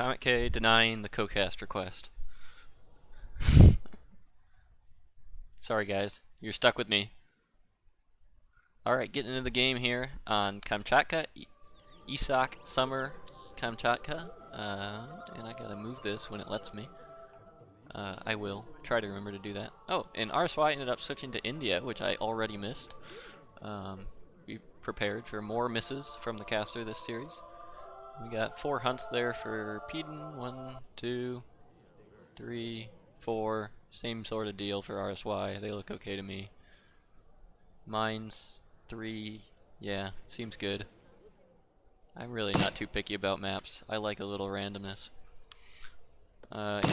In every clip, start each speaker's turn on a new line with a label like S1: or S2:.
S1: Comet K denying the Conquest request. Sorry guys, you're stuck with me. Alright, getting into the game here on Kamchatka, ESOC Summer Kamchatka. And I gotta move this when it lets me. I will try to remember to do that. Oh, and RSY ended up switching to India, which I already missed. Be prepared for more misses from the caster this series. We got 4 hunts there for Peediin. 1, 2, 3, 4. Same sort of deal for RSY. They look okay to me. Mine's 3. Yeah, seems good. I'm really not too picky about maps. I like a little randomness.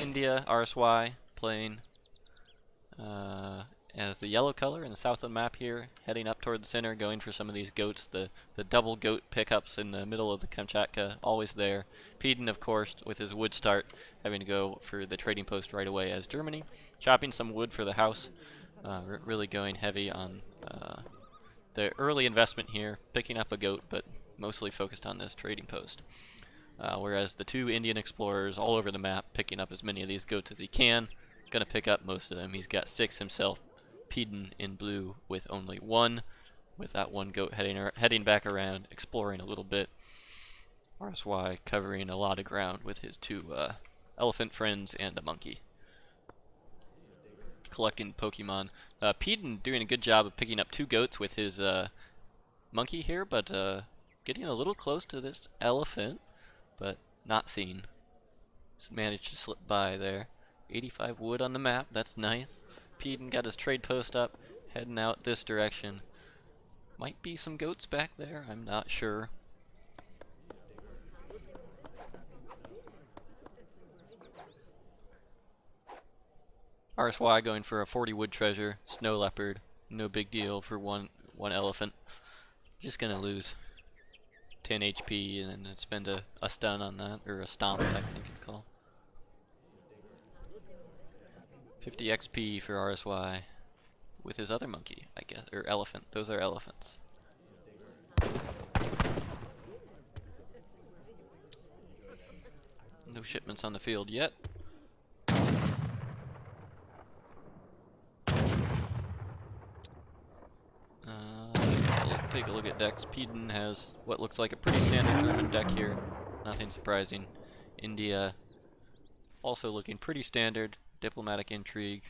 S1: India, RSY, playing as the yellow color in the south of the map here, heading up toward the center, going for some of these goats, the double goat pickups in the middle of the Kamchatka, always there. Peediin, of course, with his wood start, having to go for the trading post right away as Germany, chopping some wood for the house, really going heavy on the early investment here, picking up a goat, but mostly focused on this trading post. Whereas the 2 Indian explorers all over the map, picking up as many of these goats as he can, gonna pick up most of them. He's got 6 himself. Peediin in blue with only 1, with that 1 goat heading back around, exploring a little bit. RSY covering a lot of ground with his 2 elephant friends and a monkey. Collecting Pokemon. Peediin doing a good job of picking up 2 goats with his monkey here, but getting a little close to this elephant, but not seen. Just managed to slip by there. 85 wood on the map, that's nice. Peediin got his trade post up, heading out this direction. Might be some goats back there, I'm not sure. RSY going for a 40 wood treasure, snow leopard, no big deal for one elephant. Just gonna lose 10 HP and then spend a stun on that, or a stomp I think it's called. 50 XP for RSY with his other monkey, I guess, or elephant. Those are elephants. No shipments on the field yet. Yeah, take a look at decks. Peediin has what looks like a pretty standard German deck here. Nothing surprising. India also looking pretty standard. Diplomatic intrigue.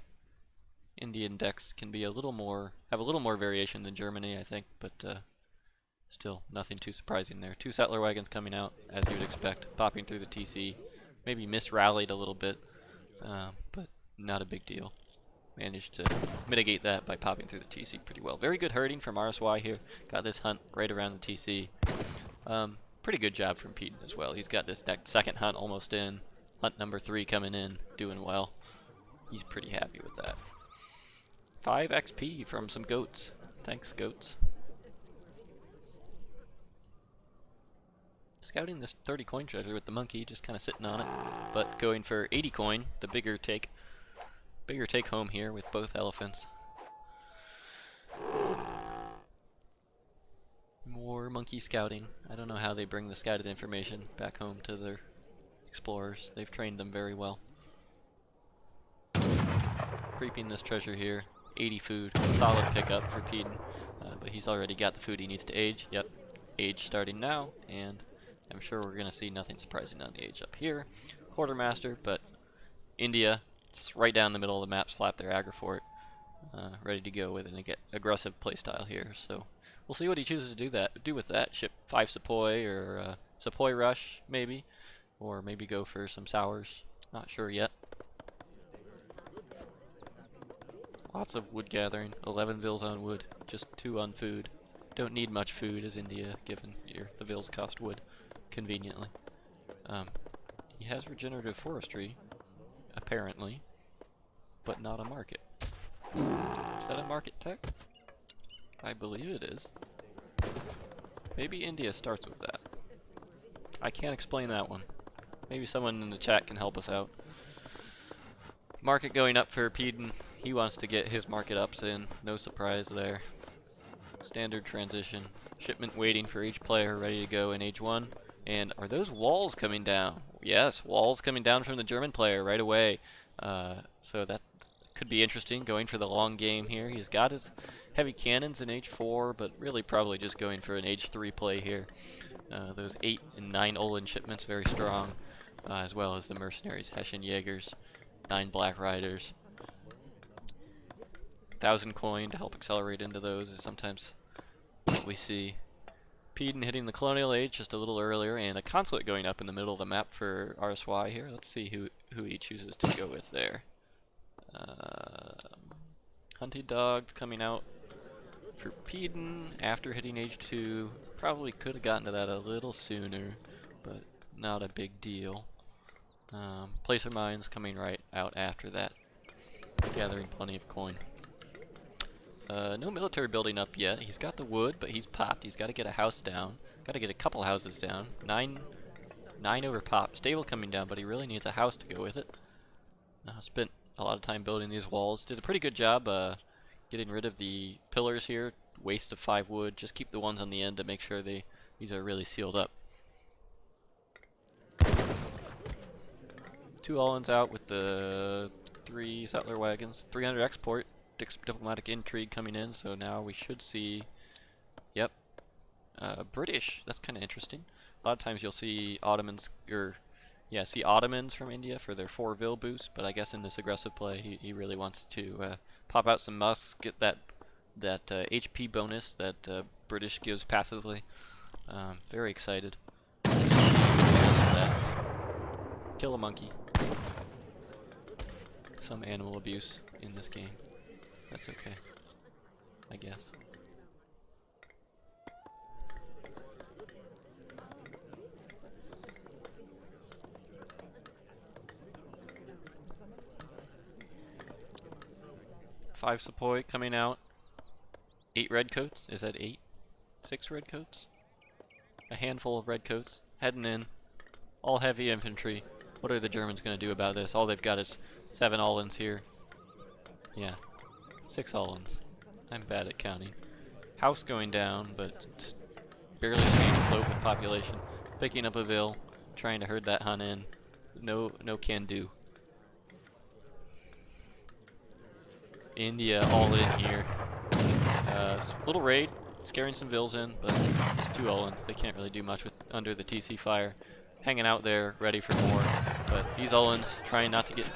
S1: Indian decks can be have a little more variation than Germany, I think, but still nothing too surprising there. 2 settler wagons coming out, as you would expect, popping through the TC. Maybe misrallied a little bit, but not a big deal. Managed to mitigate that by popping through the TC pretty well. Very good herding from RSY here. Got this hunt right around the TC. Pretty good job from Peediin as well. He's got this second hunt almost in. Hunt number 3 coming in, doing well. He's pretty happy with that. 5 XP from some goats. Thanks, goats. Scouting this 30 coin treasure with the monkey, just kind of sitting on it, but going for 80 coin, the bigger take home here with both elephants. More monkey scouting. I don't know how they bring the scouted information back home to their explorers. They've trained them very well. Creeping this treasure here. 80 food. Solid pickup for Peediin. But he's already got the food he needs to age. Yep. Age starting now. And I'm sure we're going to see nothing surprising on the age up here. Quartermaster, but India, just right down the middle of the map, slap their Agrifort. Ready to go with an aggressive playstyle here. So we'll see what he chooses to do with that. Ship 5 Sepoy or Sepoy Rush, maybe. Or maybe go for some sours. Not sure yet. Lots of wood gathering. 11 vils on wood. Just 2 on food. Don't need much food as India, given the vils cost wood conveniently. He has regenerative forestry, apparently, but not a market. Is that a market tech? I believe it is. Maybe India starts with that. I can't explain that one. Maybe someone in the chat can help us out. Market going up for Peediin. He wants to get his market ups in. No surprise there. Standard transition. Shipment waiting for each player, ready to go in age 1. And are those walls coming down? Yes, walls coming down from the German player right away. So that could be interesting, going for the long game here. He's got his heavy cannons in H4, but really probably just going for an H3 play here. Those 8 and 9 Olin shipments, very strong, as well as the mercenaries, Hessian Jaegers, 9 Black Riders. 1,000 coin to help accelerate into those is sometimes what we see. Peediin hitting the Colonial Age just a little earlier, and a consulate going up in the middle of the map for RSY here. Let's see who he chooses to go with there. Hunting Dogs coming out for Peediin after hitting Age 2. Probably could have gotten to that a little sooner, but not a big deal. Placer Mines coming right out after that, gathering plenty of coin. No military building up yet. He's got the wood, but he's popped. He's got to get a house down. Got to get a couple houses down. 9 over pop. Stable coming down, but he really needs a house to go with it. Spent a lot of time building these walls. Did a pretty good job getting rid of the pillars here. Waste of 5 wood. Just keep the ones on the end to make sure these are really sealed up. 2 All-ins out with the 3 settler wagons. 300 export. Diplomatic intrigue coming in, so now we should see, yep, British. That's kind of interesting. A lot of times you'll see Ottomans, see Ottomans from India for their 4 Vil boost, but I guess in this aggressive play, he really wants to pop out some musks, get that HP bonus that British gives passively. Very excited. Kill a monkey. Some animal abuse in this game. That's okay, I guess. Five Sepoy coming out. 8 redcoats. Is that 8? 6 redcoats? A handful of redcoats heading in. All heavy infantry. What are the Germans going to do about this? All they've got is 7 All-ins here. Yeah. 6 All-ins. I'm bad at counting. House going down, but barely staying afloat with population. Picking up a Vil, trying to herd that Hun in. No can do. India all in here. Little raid, scaring some Vils in, but just 2 All-ins. They can't really do much with under the TC fire. Hanging out there, ready for more. But these All-ins trying not to get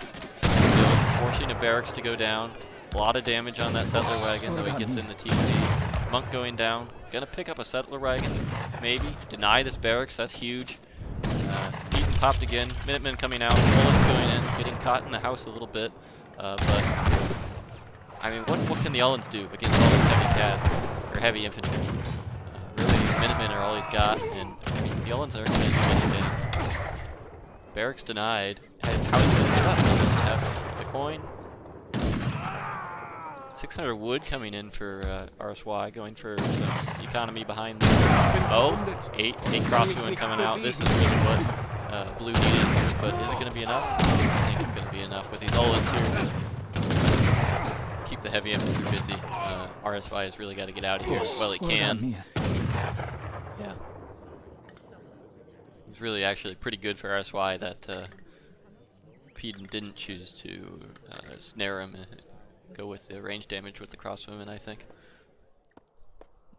S1: killed, forcing a barracks to go down. A lot of damage on that settler wagon, though he gets in the TC. Monk going down. Gonna pick up a settler wagon, maybe. Deny this barracks, that's huge. Peediin popped again. Minutemen coming out. Bullets going in, getting caught in the house a little bit. But, I mean, what can the Ullins do against all this heavy CAD, or heavy infantry? Really, Minutemen are all he's got, and the Ullins aren't going to do anything. Barracks denied. How is he going to give up? He doesn't have the coin. 600 wood coming in for RSY, going for some economy behind them. Oh, 8 crossbowmen coming out. This is really what Blue needed, but is it going to be enough? I think it's going to be enough with these Ullins here to keep the heavy infantry busy. RSY has really got to get out of here as well he can. Yeah. It's really actually pretty good for RSY that Peediin didn't choose to snare him and go with the range damage with the crossbowmen, I think.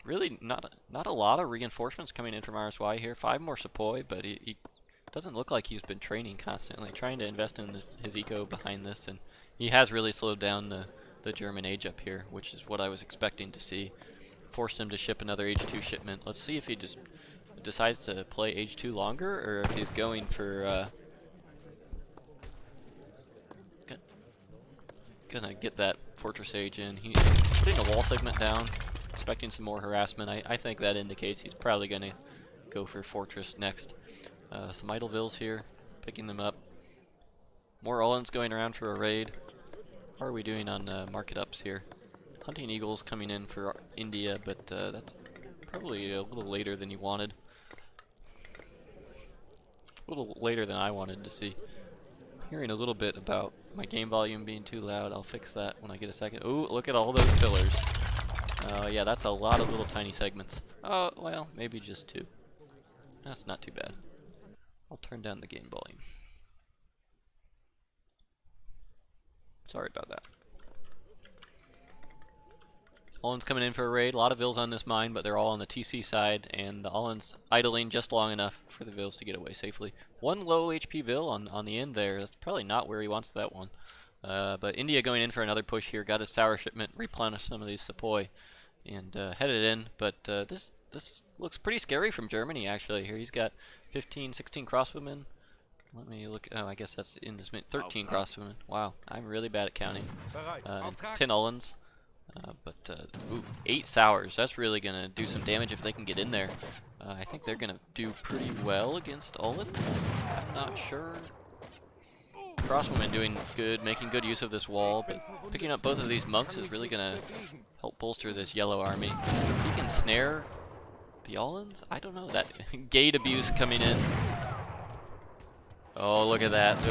S1: Really not a lot of reinforcements coming in from RSY here. 5 more Sepoy, but he doesn't look like he's been training constantly, trying to invest in his eco behind this, and he has really slowed down the German age up here, which is what I was expecting to see. Forced him to ship another H2 shipment. Let's see if he just decides to play H2 longer, or if he's going for gonna get that Fortress Age in. He's putting a wall segment down, expecting some more harassment. I think that indicates he's probably gonna go for Fortress next. Some idle Vils here, picking them up. More Ullins going around for a raid. How are we doing on market ups here? Hunting Eagles coming in for India, but that's probably a little later than you wanted. A little later than I wanted to see. Hearing a little bit about my game volume being too loud. I'll fix that when I get a second. Ooh, look at all those pillars. Yeah, that's a lot of little tiny segments. Oh, well, maybe just 2. That's not too bad. I'll turn down the game volume. Sorry about that. Allen's coming in for a raid. A lot of Vills on this mine, but they're all on the TC side, and the Allen's idling just long enough for the Vills to get away safely. One low HP Vill on the end there. That's probably not where he wants that one. But India going in for another push here. Got his sour shipment, replenished some of these Sepoy, and headed in. But this looks pretty scary from Germany, actually. Here he's got 15, 16 crossbowmen. Let me look. Oh, I guess that's in this minute. 13 crossbowmen. Wow, I'm really bad at counting. 10 Ullens. Ooh, 8 sours. That's really gonna do some damage if they can get in there. I think they're gonna do pretty well against Ullens. I'm not sure. Crossbowmen doing good, making good use of this wall, but picking up both of these monks is really gonna help bolster this yellow army. If he can snare the Ullens, I don't know. That gate abuse coming in. Oh, look at that.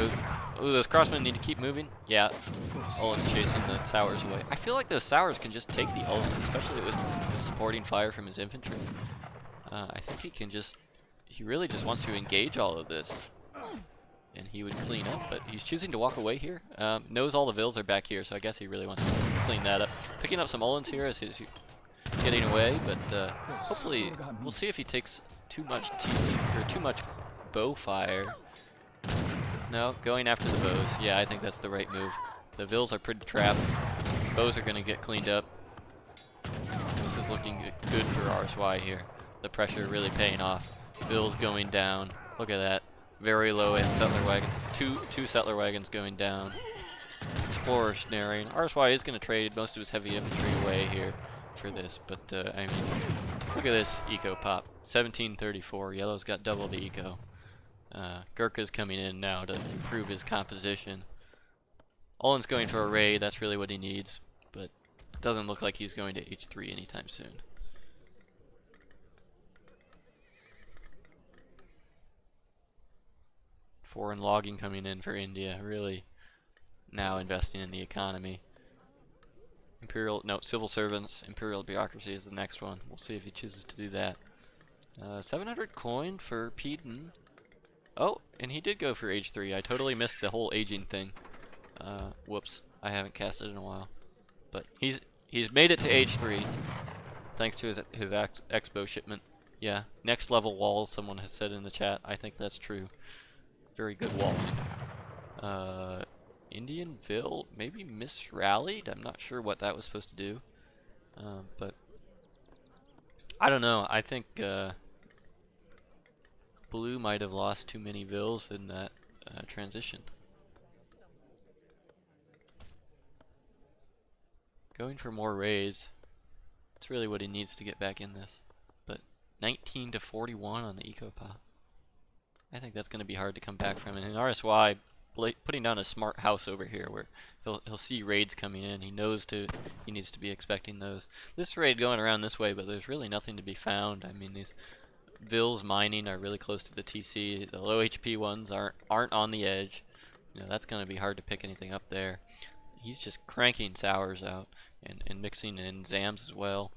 S1: Those crossmen need to keep moving. Yeah, Ullens chasing the sours away. I feel like those sours can just take the Ullens, especially with the supporting fire from his infantry. I think he really just wants to engage all of this. And he would clean up, but he's choosing to walk away here. Knows all the Vills are back here, so I guess he really wants to clean that up. Picking up some Ullens here as he's getting away, but hopefully we'll see if he takes too much TC or too much bow fire. No, going after the bows. Yeah, I think that's the right move. The Vills are pretty trapped. Bows are going to get cleaned up. This is looking good for RSY here. The pressure really paying off. Vills going down. Look at that. Very low end settler wagons. Two settler wagons going down. Explorer snaring. RSY is going to trade most of his heavy infantry away here for this, but I mean, look at this eco pop. 1734. Yellow's got double the eco. Gurkha's coming in now to improve his composition. Ullen's going for a raid, that's really what he needs, but doesn't look like he's going to H3 anytime soon. Foreign logging coming in for India, really now investing in the economy. Civil servants, imperial bureaucracy is the next one. We'll see if he chooses to do that. 700 coin for Peediin. Oh, and he did go for age 3. I totally missed the whole aging thing. Whoops, I haven't casted in a while. But he's made it to age 3, thanks to his expo shipment. Yeah, next level walls, someone has said in the chat. I think that's true. Very good walling. Indian Vil maybe misrallied. I'm not sure what that was supposed to do. But I don't know. I think Blue might have lost too many Vils in that transition. Going for more raids. That's really what he needs to get back in this. But 19 to 41 on the eco pop. I think that's going to be hard to come back from. And in RSY, putting down a smart house over here where he'll see raids coming in. He knows he needs to be expecting those. This raid going around this way, but there's really nothing to be found. I mean, these Vils mining are really close to the TC. The low HP ones aren't on the edge. You know, that's going to be hard to pick anything up there. He's just cranking sours out and mixing in Zams as well.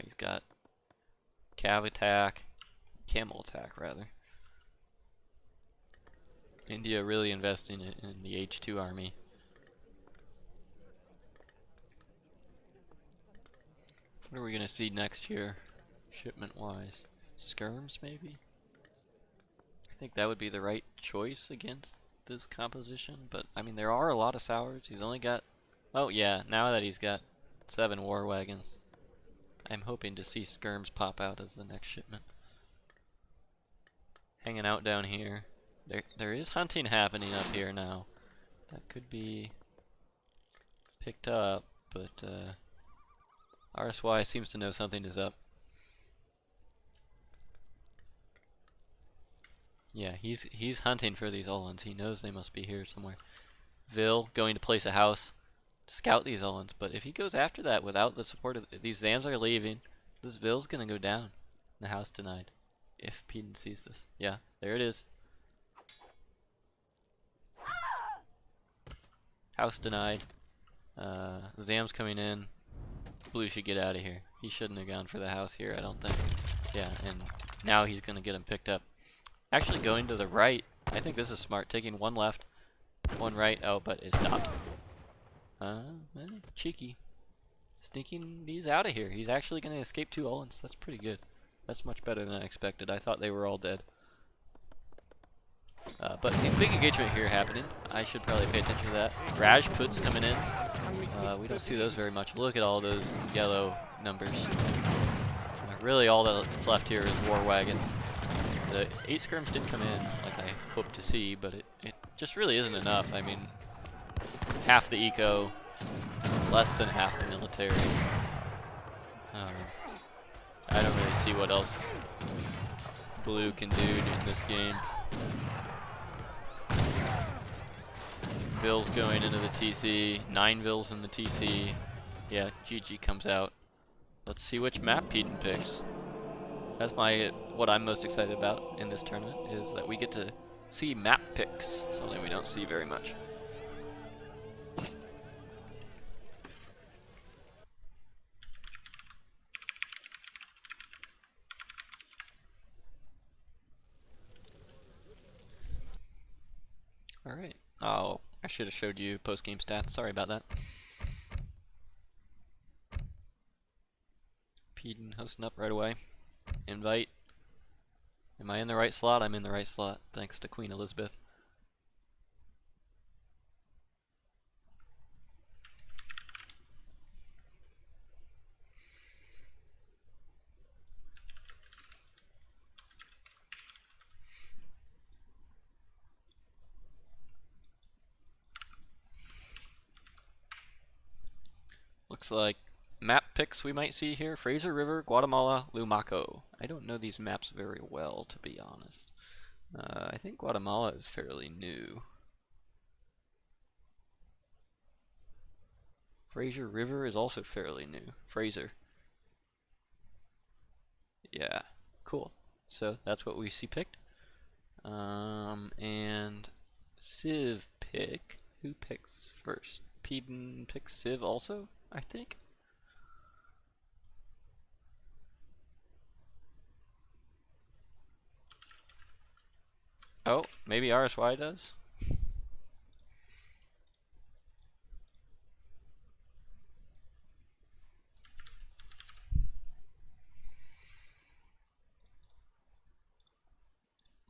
S1: He's got camel attack rather. India really investing in the H2 army. What are we going to see next here, shipment-wise? Skirms, maybe? I think that would be the right choice against this composition, but I mean, there are a lot of sours. He's only got... Oh, yeah, now that he's got 7 war wagons, I'm hoping to see skirms pop out as the next shipment. Hanging out down here. There is hunting happening up here now. That could be picked up, but RSY seems to know something is up. Yeah, he's hunting for these Ullens. He knows they must be here somewhere. Vil going to place a house to scout these Ullens, but if he goes after that without the support of these Zams are leaving, this Vil's gonna go down. The house denied. If Peediin sees this. Yeah, there it is. House denied. Zam's coming in. Blue should get out of here. He shouldn't have gone for the house here, I don't think. Yeah, and now he's going to get him picked up. Actually going to the right. I think this is smart. Taking one left, one right. Oh, but it stopped. Cheeky. Sneaking these out of here. He's actually going to escape 2 Ullans. That's pretty good. That's much better than I expected. I thought they were all dead. But big engagement here happening. I should probably pay attention to that. Rajputs coming in. We don't see those very much. Look at all those yellow numbers. Really all that's left here is war wagons. The 8 skirms did come in like I hoped to see, but it just really isn't enough. I mean, half the eco, less than half the military. I don't really see what else blue can do in this game. Vills going into the TC, 9 Vills in the TC. Yeah, GG comes out. Let's see which map Peediin picks. That's what I'm most excited about in this tournament, is that we get to see map picks, something we don't see very much. Alright. Oh, I should have showed you post-game stats. Sorry about that. Peediin hosting up right away. Invite. Am I in the right slot? I'm in the right slot, thanks to Queen Elizabeth. Looks like map picks we might see here. Fraser River, Guatemala, Lumaco. I don't know these maps very well, to be honest. I think Guatemala is fairly new. Fraser River is also fairly new. Fraser. Yeah, cool. So that's what we see picked. And Civ pick. Who picks first? Peediin picks Civ also, I think. Oh, maybe RSY does?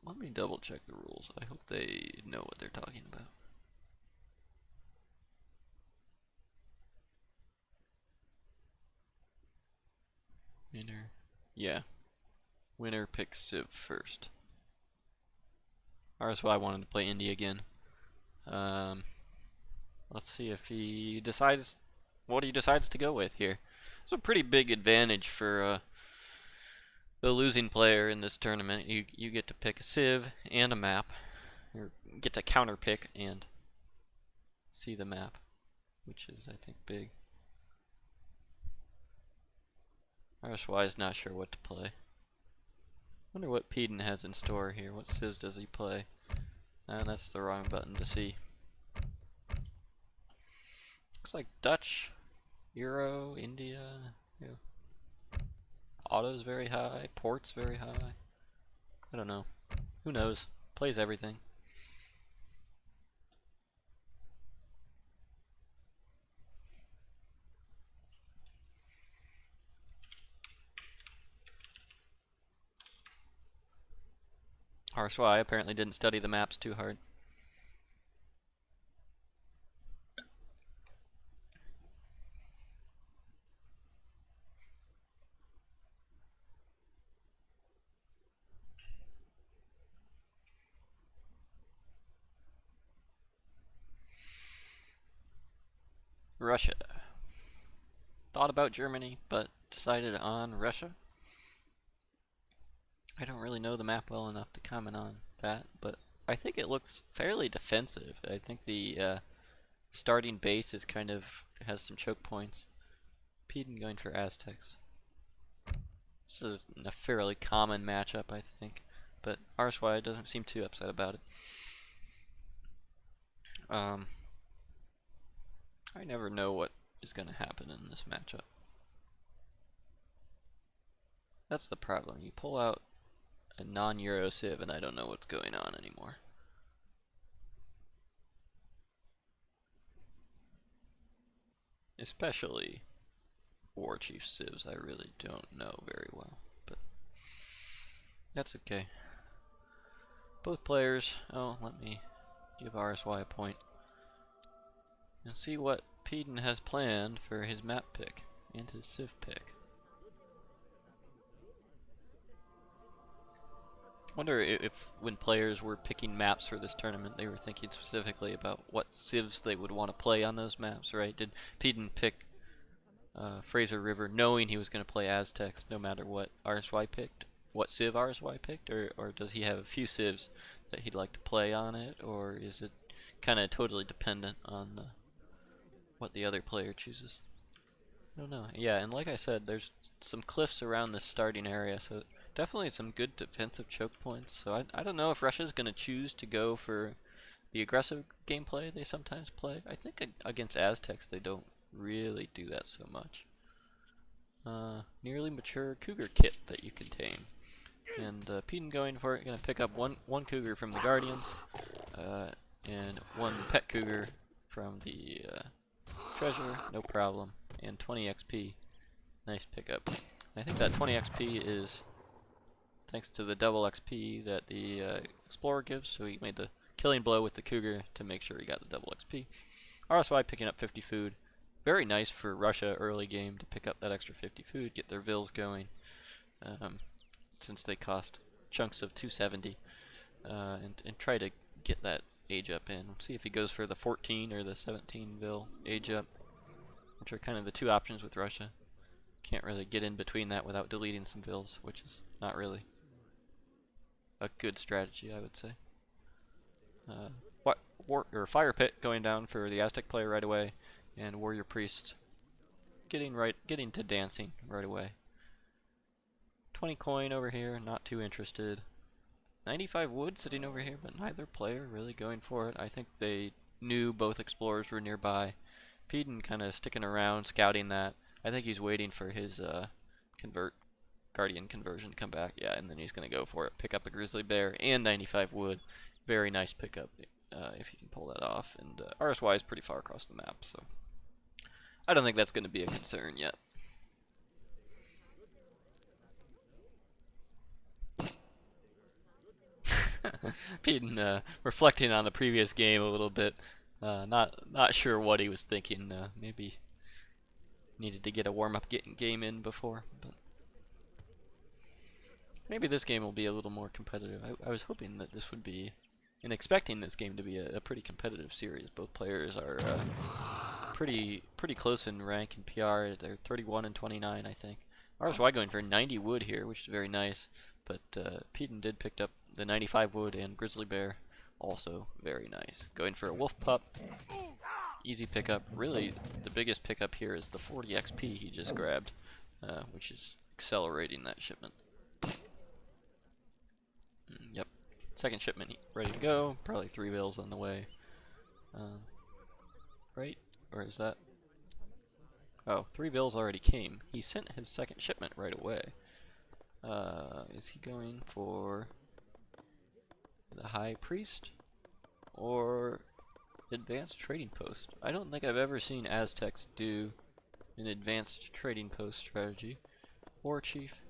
S1: Let me double check the rules. I hope they know what they're talking about. Winner. Yeah. Winner picks Civ first. RSY wanted to play Indy again. Let's see if he decides what he decides to go with here. It's a pretty big advantage for the losing player in this tournament. You get to pick a Civ and a map, or get to counter pick and see the map, which is I think big. RSY is not sure what to play. Wonder what Peediin has in store here. What civs does he play? That's the wrong button to see. Looks like Dutch, Euro, India. Yeah. Auto's very high. Port's very high. I don't know. Who knows? Plays everything. RSY apparently didn't study the maps too hard. Russia. Thought about Germany, but decided on Russia. I don't really know the map well enough to comment on that, but I think it looks fairly defensive. I think the starting base is has some choke points. Peediin going for Aztecs. This is a fairly common matchup, I think, but RSY doesn't seem too upset about it. I never know what is going to happen in this matchup. That's the problem. You pull out a non-Euro civ, and I don't know what's going on anymore. Especially War Chief civs, I really don't know very well, but that's okay. Both players, oh, let me give RSY a point. And see what Peediin has planned for his map pick and his civ pick. Wonder if when players were picking maps for this tournament, they were thinking specifically about what civs they would want to play on those maps, right? Did Peediin pick Fraser River knowing he was going to play Aztecs no matter what RSY picked? What civ RSY picked? Or does he have a few civs that he'd like to play on it? Or is it kind of totally dependent on what the other player chooses? I don't know. Yeah, and like I said, there's some cliffs around this starting area, so definitely some good defensive choke points. So I don't know if Russia's going to choose to go for the aggressive gameplay they sometimes play. I think against Aztecs they don't really do that so much. Nearly mature cougar kit that you can tame. And Peediin going for it, going to pick up one cougar from the Guardians, and one pet cougar from the treasure, no problem, and 20 XP. Nice pickup. I think that 20 XP is thanks to the double XP that the Explorer gives, so he made the killing blow with the cougar to make sure he got the double XP. RSY picking up 50 food. Very nice for Russia early game to pick up that extra 50 food, get their vills going, since they cost chunks of 270, and try to get that age up in. See if he goes for the 14 or the 17 vil age up, which are kind of the two options with Russia. Can't really get in between that without deleting some vills, which is not really a good strategy, I would say. Fire Pit going down for the Aztec player right away, and Warrior Priest getting to dancing right away. 20 coin over here, not too interested. 95 wood sitting over here, but neither player really going for it. I think they knew both explorers were nearby. Peediin kind of sticking around, scouting that. I think he's waiting for his Guardian conversion to come back. Yeah, and then he's going to go for it. Pick up a grizzly bear and 95 wood. Very nice pickup if he can pull that off. And RSY is pretty far across the map, so I don't think that's going to be a concern yet. Peediin reflecting on the previous game a little bit. Not sure what he was thinking. Maybe needed to get a warm-up game in before, but maybe this game will be a little more competitive. I was hoping that this would be, and expecting this game to be a pretty competitive series. Both players are pretty close in rank and PR. They're 31 and 29, I think. RSY going for 90 wood here, which is very nice, but Peediin did pick up the 95 wood and grizzly bear, also very nice. Going for a wolf pup, easy pickup. Really, the biggest pickup here is the 40 XP he just grabbed, which is accelerating that shipment. Yep, second shipment ready to go. Probably 3 bills on the way. Right? Or is that? Oh, 3 bills already came. He sent his second shipment right away. Is he going for the High Priest or advanced trading post? I don't think I've ever seen Aztecs do an advanced trading post strategy. War Chief,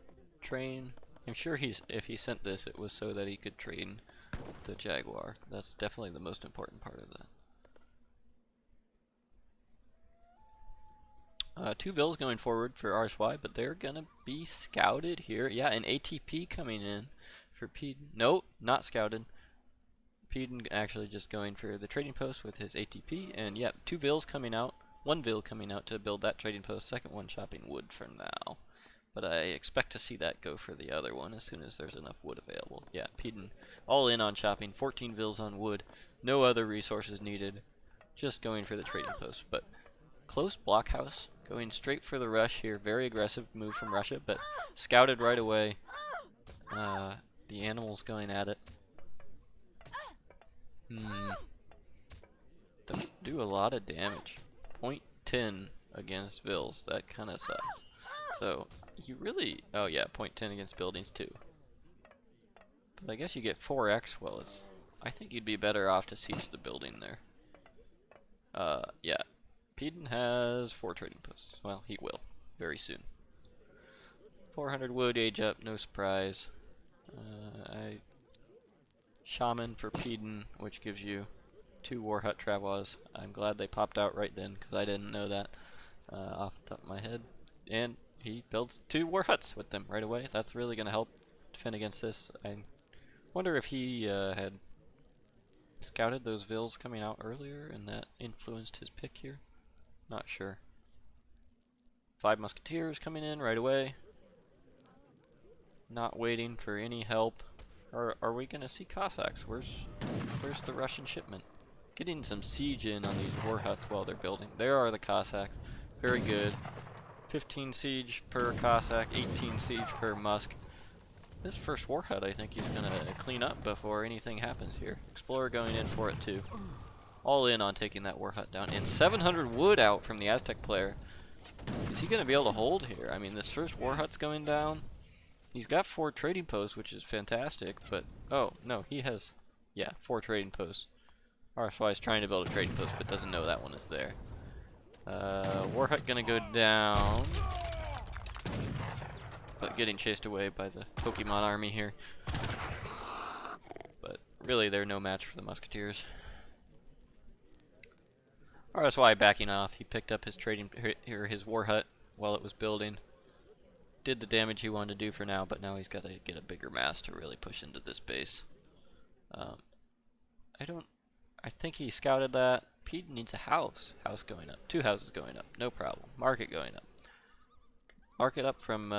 S1: train. I'm sure if he sent this, it was so that he could train the Jaguar. That's definitely the most important part of that. 2 bills going forward for RSY, but they're gonna be scouted here. Yeah, an ATP coming in for Peediin. Nope, not scouted. Peediin actually just going for the trading post with his ATP, and yeah, 2 bills coming out. 1 bill coming out to build that trading post. Second one chopping wood for now, but I expect to see that go for the other one as soon as there's enough wood available. Yeah, Peediin all in on chopping. 14 bills on wood. No other resources needed. Just going for the trading post, but close blockhouse. Going straight for the rush here. Very aggressive move from Russia, but scouted right away. The animal's going at it. Don't do a lot of damage. 0.10 against vills. That kind of sucks. So, you really... Oh yeah, 0.10 against buildings too. But I guess you get 4x. Well, I think you'd be better off to siege the building there. Yeah. Peediin has 4 trading posts. Well, he will very soon. 400 wood, age up, no surprise. Shaman for Peediin, which gives you 2 war hut travas. I'm glad they popped out right then, because I didn't know that off the top of my head. And he builds 2 war huts with them right away. That's really going to help defend against this. I wonder if he had scouted those vills coming out earlier and that influenced his pick here. Not sure. 5 musketeers coming in right away. Not waiting for any help. Are we gonna see Cossacks? Where's the Russian shipment? Getting some siege in on these war huts while they're building. There are the Cossacks. Very good. 15 siege per Cossack, 18 siege per Musk. This first war hut I think he's gonna clean up before anything happens here. Explorer going in for it too. All in on taking that war hut down. And 700 wood out from the Aztec player. Is he gonna be able to hold here? I mean, this first war hut's going down. He's got 4 trading posts, which is fantastic, but oh no, he has 4 trading posts. RSY is trying to build a trading post, but doesn't know that one is there. War hut gonna go down, but getting chased away by the Pokemon army here. But really, they're no match for the musketeers. RSY backing off. He picked up his his war hut while it was building. Did the damage he wanted to do for now, but now he's got to get a bigger mass to really push into this base. I think he scouted that. Peediin needs a house. House going up. 2 houses going up. No problem. Market going up. Market up from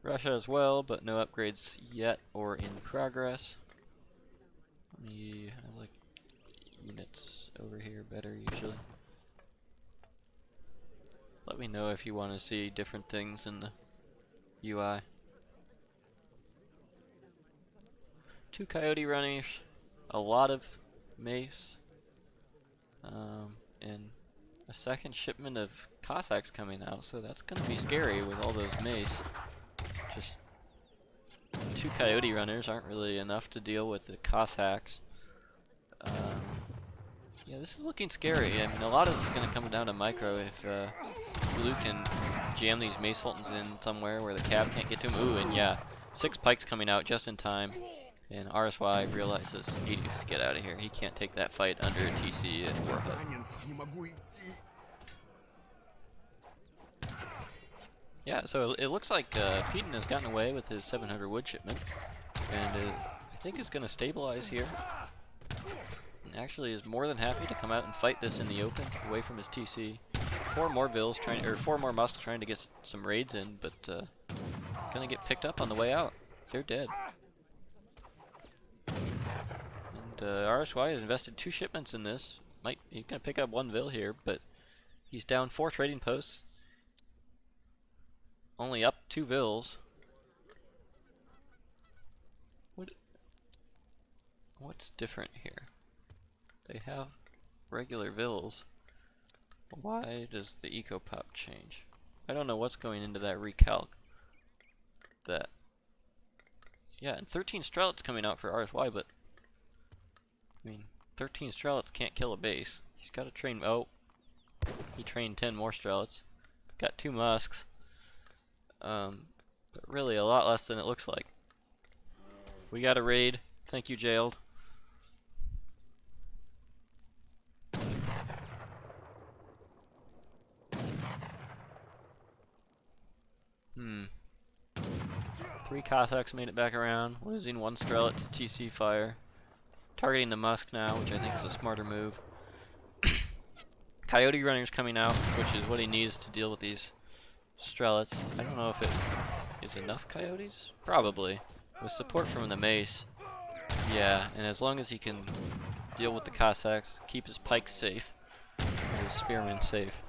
S1: Russia as well, but no upgrades yet or in progress. I like units over here better usually. Let me know if you want to see different things in the UI. 2 coyote runners, a lot of mace, and a second shipment of Cossacks coming out, so that's going to be scary with all those mace. Just 2 coyote runners aren't really enough to deal with the Cossacks. Yeah, this is looking scary. I mean, a lot of this is going to come down to micro if Blue can jam these mace sultans in somewhere where the cab can't get to him. Ooh, and yeah, 6 pikes coming out just in time. And RSY realizes he needs to get out of here. He can't take that fight under a TC and war hut. Yeah, so it looks like Peediin has gotten away with his 700 wood shipment. And I think is going to stabilize here. And actually is more than happy to come out and fight this in the open, away from his TC. 4 more bills trying, or 4 more musks trying to get some raids in, but gonna get picked up on the way out. They're dead. And RSY has invested 2 shipments in this. He's gonna pick up 1 vill here, but he's down 4 trading posts. Only up 2 vills. What's different here? They have regular vills. Why does the eco pop change? I don't know what's going into that recalc. Yeah, and 13 Strelets coming out for RSY, but I mean, 13 Strelets can't kill a base. He's got to train. Oh, he trained 10 more Strelets. Got 2 musks. But really a lot less than it looks like. We got a raid. Thank you, Jailed. Three Cossacks made it back around, losing 1 Strelet to TC fire. Targeting the Musk now, which I think is a smarter move. Coyote runners coming out, which is what he needs to deal with these Strelets. I don't know if it is enough coyotes? Probably. With support from the mace. Yeah, and as long as he can deal with the Cossacks, keep his pikes safe, or his spearmen safe,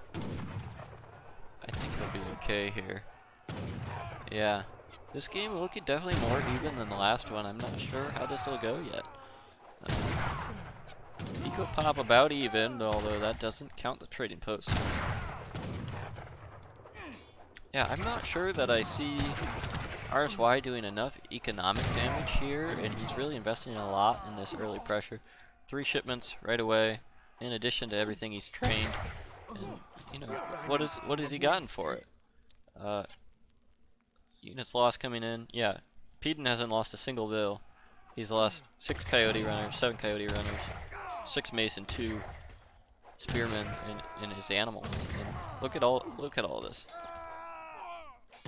S1: I think he'll be okay here. Yeah. This game will look definitely more even than the last one. I'm not sure how this will go yet. Eco pop about even, although that doesn't count the trading post. Yeah, I'm not sure that I see RSY doing enough economic damage here, and he's really investing a lot in this early pressure. 3 shipments right away, in addition to everything he's trained. And you know, what has he gotten for it? Units lost coming in. Yeah, Peediin hasn't lost a single bill. He's lost 6 coyote runners, 7 coyote runners, 6 mason, 2 spearmen, and his animals. And look at all this.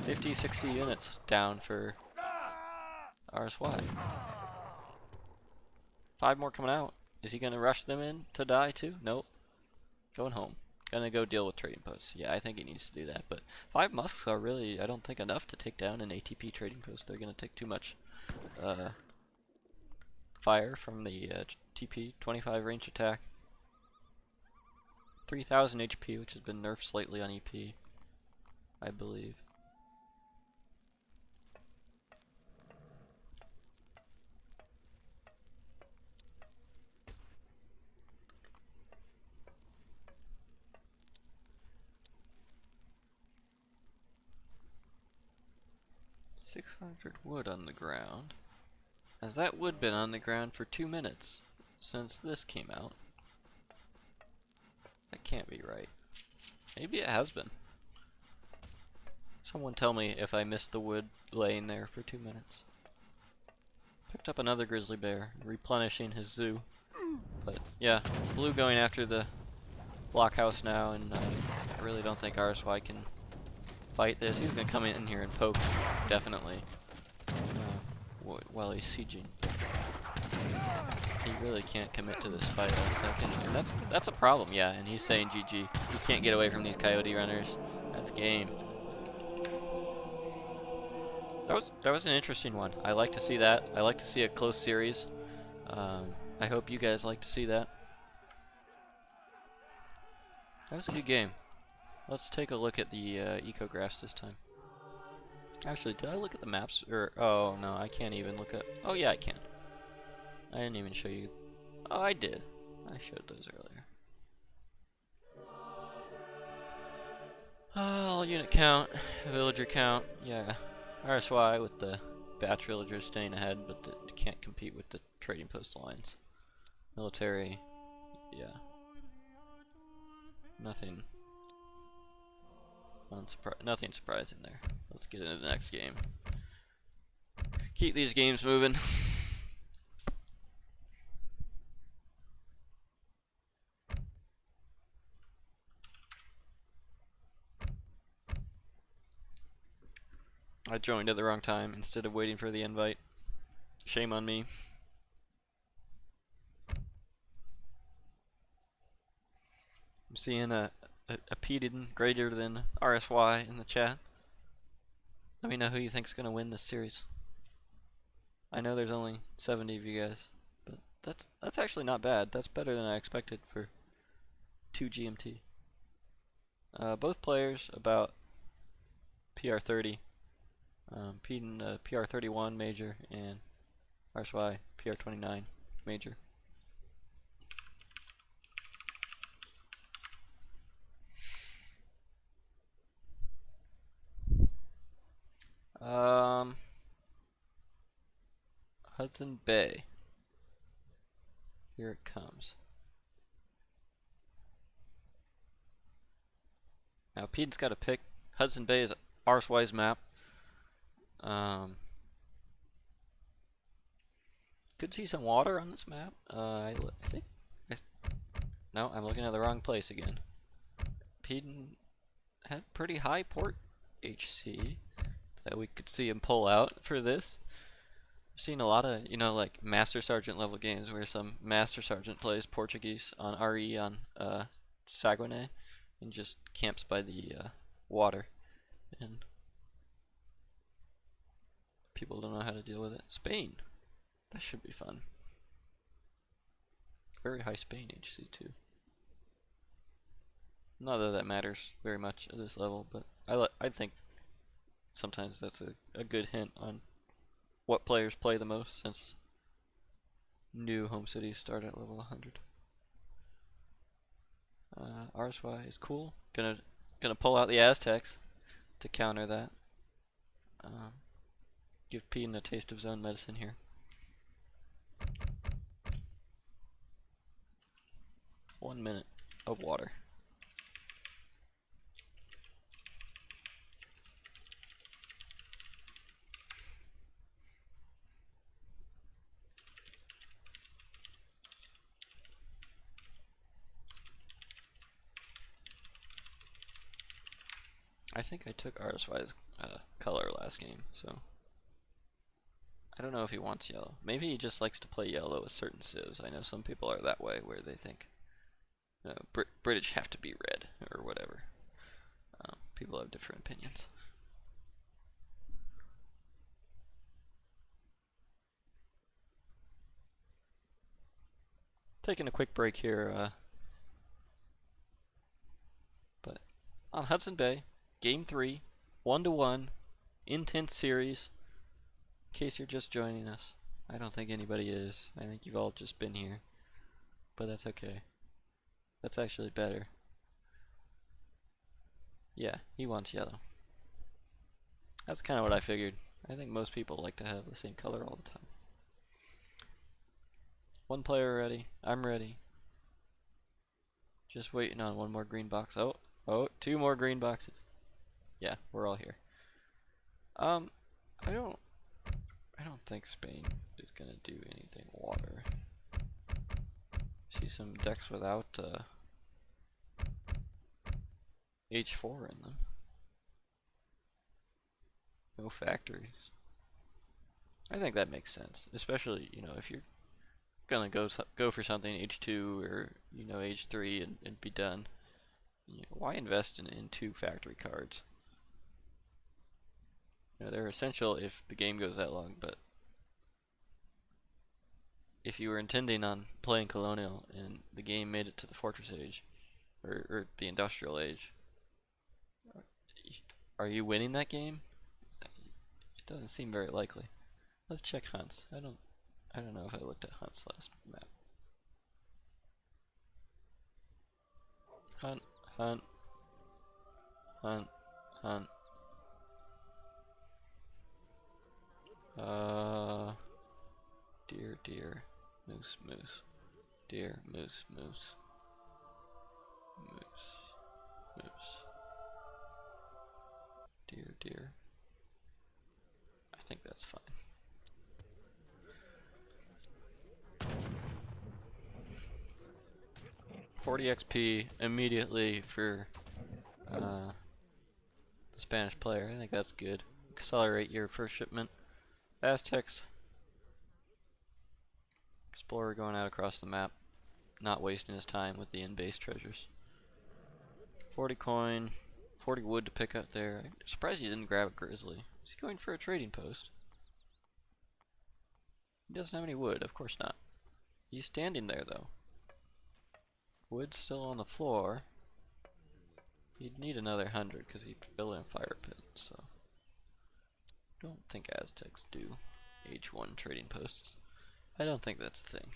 S1: 50, 60 units down for RSY. 5 more coming out. Is he gonna rush them in to die too? Nope. Going home. Gonna go deal with trading posts. Yeah, I think he needs to do that. But 5 musks are really, I don't think, enough to take down an ATP trading post. They're gonna take too much fire from the TP. 25 range attack. 3000 HP, which has been nerfed slightly on EP, I believe. $600 wood on the ground. Has that wood been on the ground for 2 minutes since this came out? That can't be right. Maybe it has been. Someone tell me if I missed the wood laying there for 2 minutes. Picked up another grizzly bear, replenishing his zoo. But yeah, blue going after the blockhouse now, and I really don't think RSY can fight this. He's gonna come in here and poke, definitely, while he's sieging. He really can't commit to this fight, I don't think, and that's a problem. Yeah, and he's saying GG. He can't get away from these coyote runners. That's game. That was an interesting one. I like to see that. I like to see a close series. I hope you guys like to see that. That was a good game. Let's take a look at the ecographs this time. Actually, did I look at the maps? Or oh no, I can't even look at. Oh yeah, I can. I didn't even show you. Oh, I did. I showed those earlier. Oh, unit count, villager count. Yeah, RSY with the batch villagers staying ahead, but can't compete with the trading post lines. Military, yeah. Nothing surprising there. Let's get into the next game. Keep these games moving. I joined at the wrong time instead of waiting for the invite. Shame on me. I'm seeing a Peediin greater than RSY in the chat. Let me know who you think's gonna win this series. I know there's only 70 of you guys, but that's actually not bad. That's better than I expected for 2 GMT. Both players about PR30. Peediin PR31 major and RSY PR29 major. Hudson Bay. Here it comes. Now Peediin's got to pick. Hudson Bay is RSY's map. Could see some water on this map. I think. No, I'm looking at the wrong place again. Peediin had pretty high port HC that we could see him pull out for this. I've seen a lot of, like Master Sergeant level games where some Master Sergeant plays Portuguese on RE on Saguenay and just camps by the water, and people don't know how to deal with it. Spain, that should be fun. Very high Spain HC too. Not that that matters very much at this level, but I think sometimes that's a good hint on what players play the most, since new home cities start at level 100. RSY is cool. Gonna pull out the Aztecs to counter that. Give Peediin a taste of his own medicine here. One minute of water. I think I took RSY's color last game, so I don't know if he wants yellow. Maybe he just likes to play yellow with certain civs. I know some people are that way, where they think British have to be red or whatever. People have different opinions. Taking a quick break here, but on Hudson Bay, Game 3, 1-1, intense series. In case you're just joining us, I don't think anybody is. I think you've all just been here, but that's okay. That's actually better. Yeah, he wants yellow. That's kind of what I figured. I think most people like to have the same color all the time. One player ready. I'm ready. Just waiting on one more green box. Oh, two more green boxes. Yeah, we're all here. I don't think Spain is gonna do anything water. See some decks without H4 in them. No factories. I think that makes sense, especially if you're gonna go for something H2 or H3 and be done. Why invest in two factory cards? They're essential if the game goes that long, but if you were intending on playing Colonial and the game made it to the Fortress Age or the Industrial Age, are you winning that game? It doesn't seem very likely. Let's check hunts. I don't know if I looked at hunts last map. Hunt, hunt, hunt, hunt. Deer, deer, moose, moose, deer, moose, moose, moose, moose, deer, deer. I think that's fine. $40 XP immediately for the Spanish player. I think that's good. Accelerate your first shipment. Aztecs. Explorer going out across the map, not wasting his time with the in-base treasures. 40 coin, 40 wood to pick up there. I'm surprised he didn't grab a grizzly. Is he going for a trading post? He doesn't have any wood, of course not. He's standing there though. Wood's still on the floor. He'd need another 100 because he'd fill in a fire pit, so don't think Aztecs do H1 trading posts. I don't think that's a thing.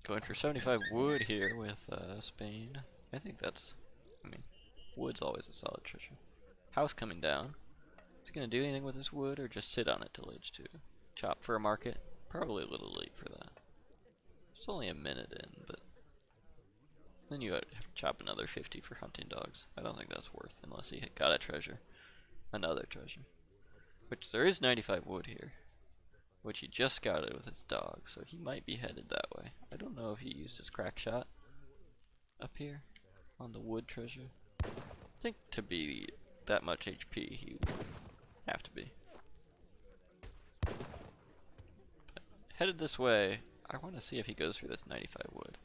S1: Going for 75 wood here with Spain. I think that's, wood's always a solid treasure. House coming down. Is he gonna do anything with this wood or just sit on it till age 2? Chop for a market? Probably a little late for that. It's only a minute in, but then you have to chop another 50 for hunting dogs. I don't think that's worth unless he got a treasure. Another treasure. Which there is 95 wood here. Which he just scouted with his dog, so he might be headed that way. I don't know if he used his crack shot up here on the wood treasure. I think to be that much HP he would have to be. But headed this way. I want to see if he goes for this 95 wood.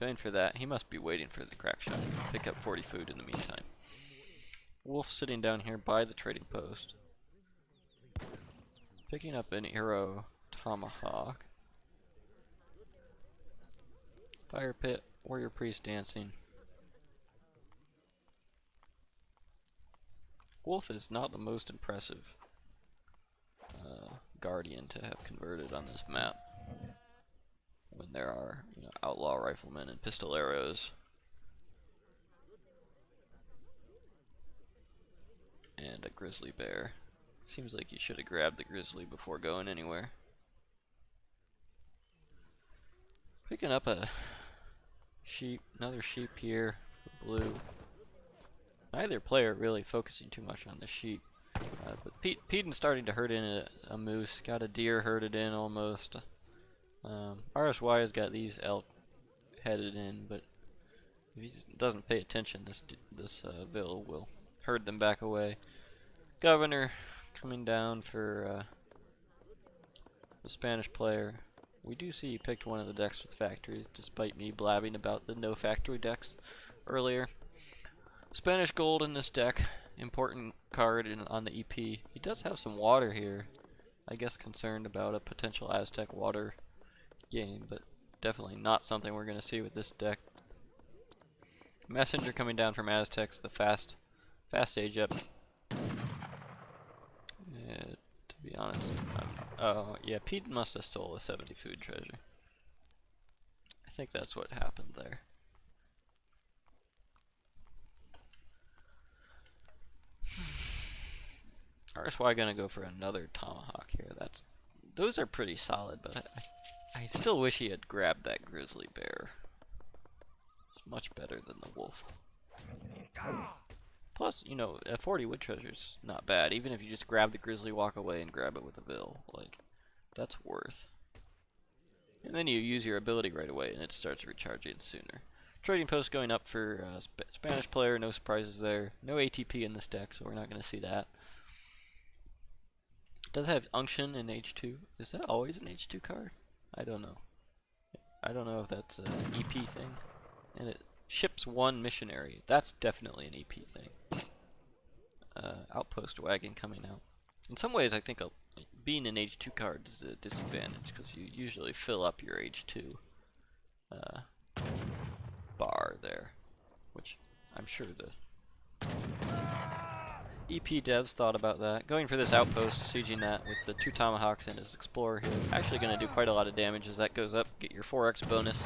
S1: Going for that. He must be waiting for the crack shot. Pick up 40 food in the meantime. Wolf sitting down here by the trading post. Picking up an arrow tomahawk. Fire pit, warrior priest dancing. Wolf is not the most impressive guardian to have converted on this map. When there are outlaw riflemen and pistol arrows. and a grizzly bear. Seems like you should have grabbed the grizzly before going anywhere. Picking up a sheep, another sheep here for blue. Neither player really focusing too much on the sheep. But Peediin's starting to herd in a moose. Got a deer herded in almost. RSY has got these elk headed in, but if he doesn't pay attention, this Vil will herd them back away. Governor coming down for the Spanish player. We do see he picked one of the decks with factories, despite me blabbing about the no factory decks earlier. Spanish gold in this deck, important card on the EP. He does have some water here. I guess concerned about a potential Aztec water game, but definitely not something we're going to see with this deck. Messenger coming down from Aztecs, the fast age up. To be honest, oh yeah, Peediin must have stole a 70 food treasure. I think that's what happened there. RSY gonna go for another tomahawk here. Those are pretty solid, but I still wish he had grabbed that grizzly bear. It's much better than the wolf. Plus, you know, a 40 wood treasure's not bad. Even if you just grab the grizzly, walk away, and grab it with a Vil, like, that's worth. And then you use your ability right away, and it starts recharging sooner. Trading post going up for Spanish player. No surprises there. No ATP in this deck, so we're not going to see that. It does have Unction in H2. Is that always an H2 card? I don't know. I don't know if that's an EP thing. And it ships one missionary. That's definitely an EP thing. Outpost wagon coming out. In some ways, I think being an H2 card is a disadvantage because you usually fill up your H2 bar there, which I'm sure the EP devs thought about that. Going for this outpost, sieging that with the 2 tomahawks and his explorer here. Actually going to do quite a lot of damage as that goes up. Get your 4x bonus.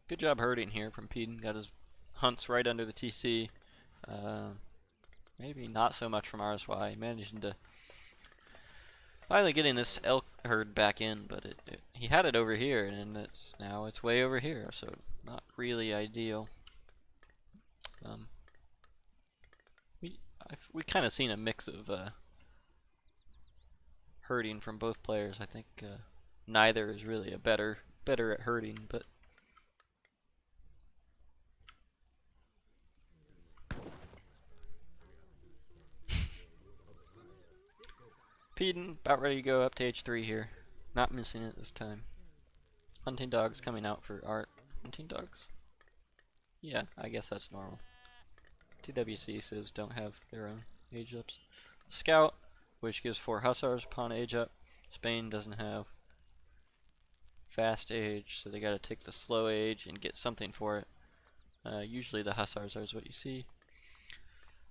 S1: Good job herding here from Peediin. Got his hunts right under the TC. Maybe not so much from RSY. Managing to finally getting this elk herd back in, but he had it over here, and now it's way over here, so not really ideal. We kind of seen a mix of herding from both players. I think neither is really a better at herding, but Peediin about ready to go up to H3 here. Not missing it this time. Hunting dogs coming out for art. Hunting dogs? Yeah, I guess that's normal. TWC civs don't have their own age ups. Scout, which gives 4 hussars upon age up. Spain doesn't have fast age, so they gotta take the slow age and get something for it. Usually the hussars are what you see.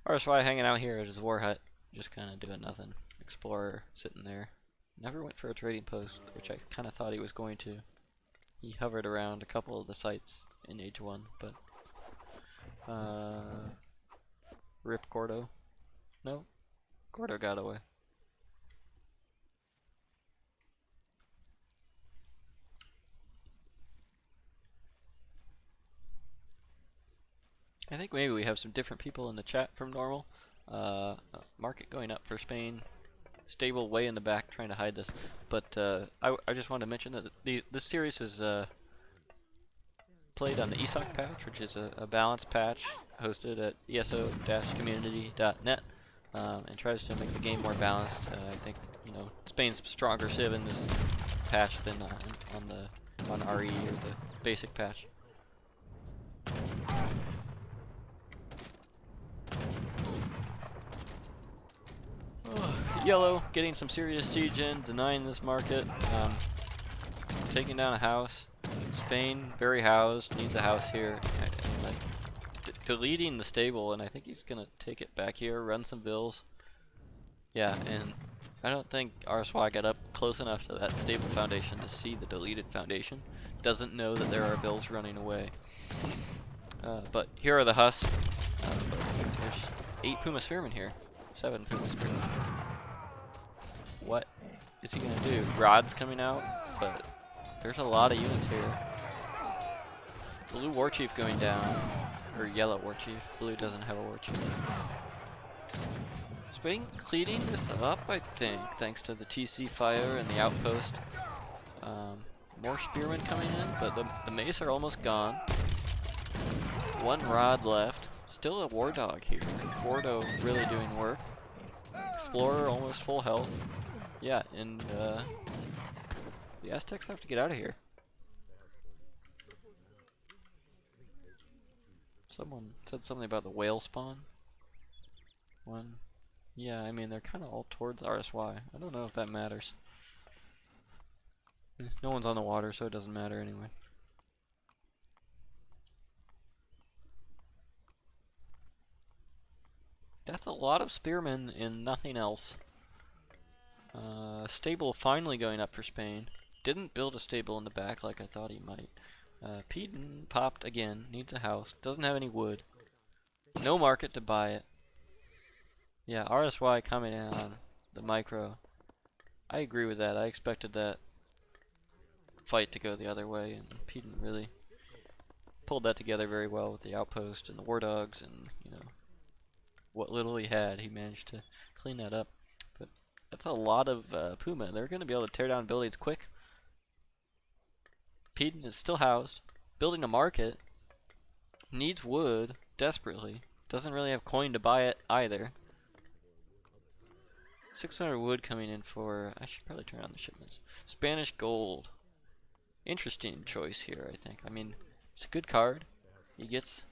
S1: RSY hanging out here at his war hut, just kinda doing nothing. Explorer sitting there. Never went for a trading post, which I kind of thought he was going to. He hovered around a couple of the sites in age 1, but rip Gordo. No, Gordo got away. I think maybe we have some different people in the chat from normal. Market going up for Spain. Stable way in the back trying to hide this, but I just wanted to mention that this series is played on the ESOC patch, which is a balanced patch hosted at eso-community.net, and tries to make the game more balanced. I think, you know, Spain's stronger civ in this patch than on RE or the basic patch. Yellow getting some serious siege in, denying this market, taking down a house. Spain very housed, needs a house here, and like deleting the stable, and I think he's gonna take it back here, run some Vils. Yeah, and I don't think RSY got up close enough to that stable foundation to see the deleted foundation. Doesn't know that there are bills running away. But here are the husks. There's 8 Puma Spearmen here. 7 Puma Spearmen. What is he gonna do? Rod's coming out, but there's a lot of units here. Blue Warchief going down. Or yellow Warchief. Blue doesn't have a Warchief. Spain cleaning this up, I think, thanks to the TC fire and the outpost. More spearmen coming in, but the mace are almost gone. 1 rod left. Still a war dog here. Wardo really doing work. Explorer almost full health. Yeah, and the Aztecs have to get out of here. Someone said something about the whale spawn. Yeah, I mean, they're kind of all towards RSY. I don't know if that matters. No one's on the water, so it doesn't matter anyway. That's a lot of spearmen and nothing else. Stable finally going up for Spain. Didn't build a stable in the back like I thought he might. Peediin popped again. Needs a house. Doesn't have any wood. No market to buy it. Yeah, RSY coming in on the micro. I agree with that. I expected that fight to go the other way, and Peediin really pulled that together very well with the outpost and the war dogs, and you know what little he had, he managed to clean that up. But that's a lot of Puma. They're going to be able to tear down buildings quick. Peediin is still housed, building a market, needs wood desperately, doesn't really have coin to buy it either. 600 wood coming in for, I should probably turn on the shipments. Spanish gold. Interesting choice here, I think. I mean, it's a good card. He gets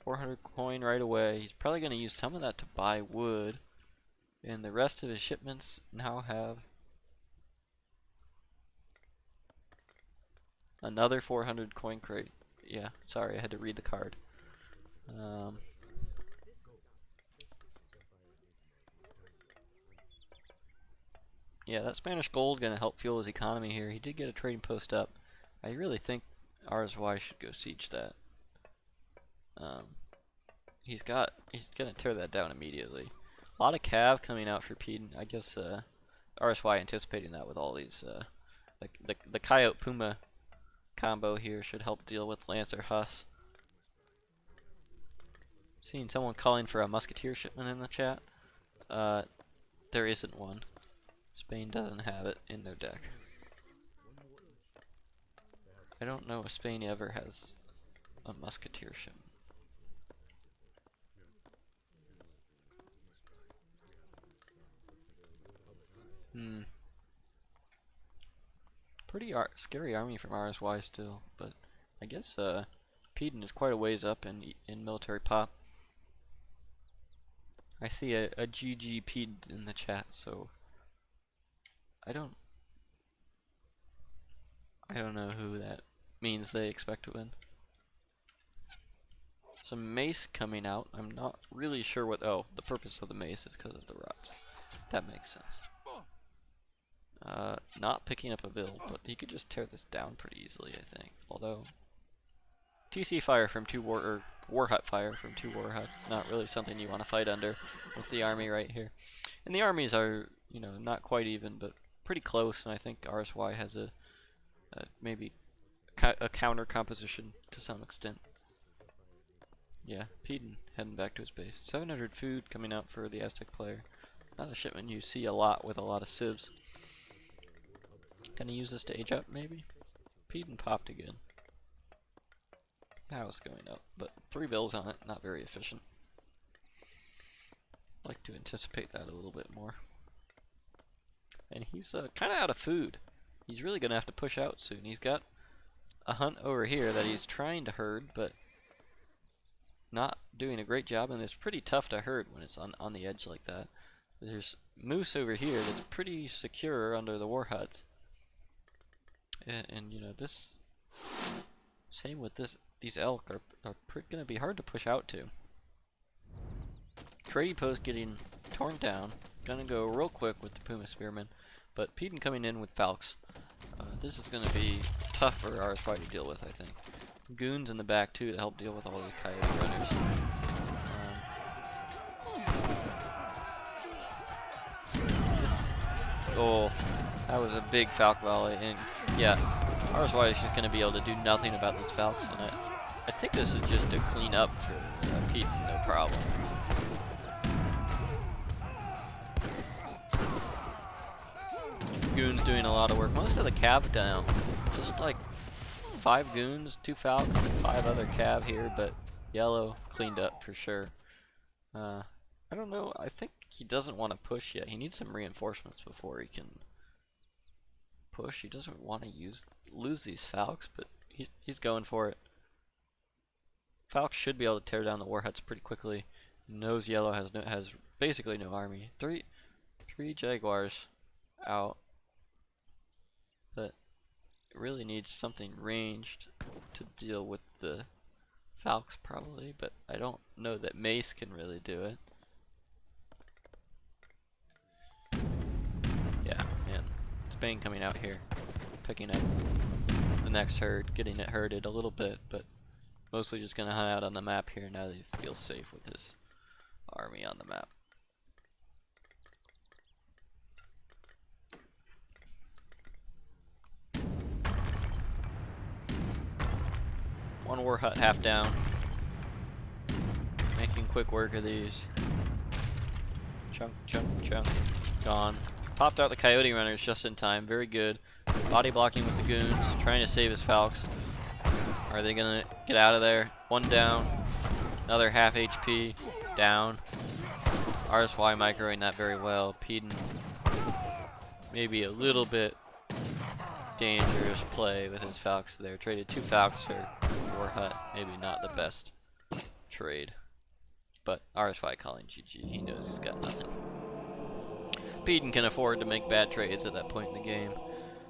S1: 400 coin right away. He's probably going to use some of that to buy wood. And the rest of his shipments now have another 400 coin crate. Yeah, sorry, I had to read the card. Yeah, that Spanish gold going to help fuel his economy here. He did get a trading post up. I really think RSY should go siege that. He's going to tear that down immediately. A lot of cav coming out for Peediin. I guess RSY anticipating that with all these. The Coyote Puma combo here should help deal with Lancer Huss. Seeing someone calling for a musketeer shipment in the chat. There isn't one. Spain doesn't have it in their deck. I don't know if Spain ever has a musketeer shipment. Pretty scary army from RSY still, but I guess Peediin is quite a ways up in military pop. I see a GG Peediin in the chat, so I don't know who that means they expect to win. Some mace coming out. I'm not really sure what. Oh, the purpose of the mace is because of the rods. That makes sense. Not picking up a build, but he could just tear this down pretty easily, I think. Although TC fire from war hut fire from 2 war huts, not really something you want to fight under with the army right here. And the armies are, you know, not quite even, but pretty close. And I think RSY has a maybe a counter composition to some extent. Yeah, Peediin heading back to his base. 700 food coming out for the Aztec player. Not a shipment you see a lot with a lot of civs. Gonna use this to age up, maybe? Peediin popped again. That was going up, but 3 bills on it, not very efficient. I'd like to anticipate that a little bit more. And he's kind of out of food. He's really gonna have to push out soon. He's got a hunt over here that he's trying to herd, but not doing a great job, and it's pretty tough to herd when it's on the edge like that. There's moose over here that's pretty secure under the war huts. And you know, this same with these elk are going to be hard to push out to. Trading post getting torn down. Gonna go real quick with the Puma Spearmen, but Peediin coming in with Falcons. This is gonna be tough for RSY to deal with, I think. Goons in the back too to help deal with all the coyote runners. Oh, that was a big Falc volley, and yeah, RSY is just gonna be able to do nothing about those Falcons, and I think this is just to clean up for Peediin, no problem. Goons doing a lot of work. Most of the cav down. Just like 5 goons, 2 Falcons, and 5 other cav here, but yellow cleaned up for sure. I don't know. I think he doesn't want to push yet. He needs some reinforcements before he can push. He doesn't want to lose these Falcons, but he's going for it. Falcons should be able to tear down the war huts pretty quickly. Knows yellow has basically no army. Three Jaguars out. But it really needs something ranged to deal with the Falcons probably, but I don't know that Mace can really do it. Yeah, man. Spain coming out here, picking up the next herd, getting it herded a little bit, but mostly just gonna hunt out on the map here now that he feels safe with his army on the map. One war hut half down. Making quick work of these. Chunk, chunk, chunk. Gone. Popped out the coyote runners just in time. Very good. Body blocking with the goons. Trying to save his Falcons. Are they gonna get out of there? One down. Another half HP. Down. RSY microing that very well. Peediin maybe a little bit dangerous play with his Falcons there. Traded 2 Falcons for war hut. Maybe not the best trade. But RSY calling GG. He knows he's got nothing. Peediin can afford to make bad trades at that point in the game.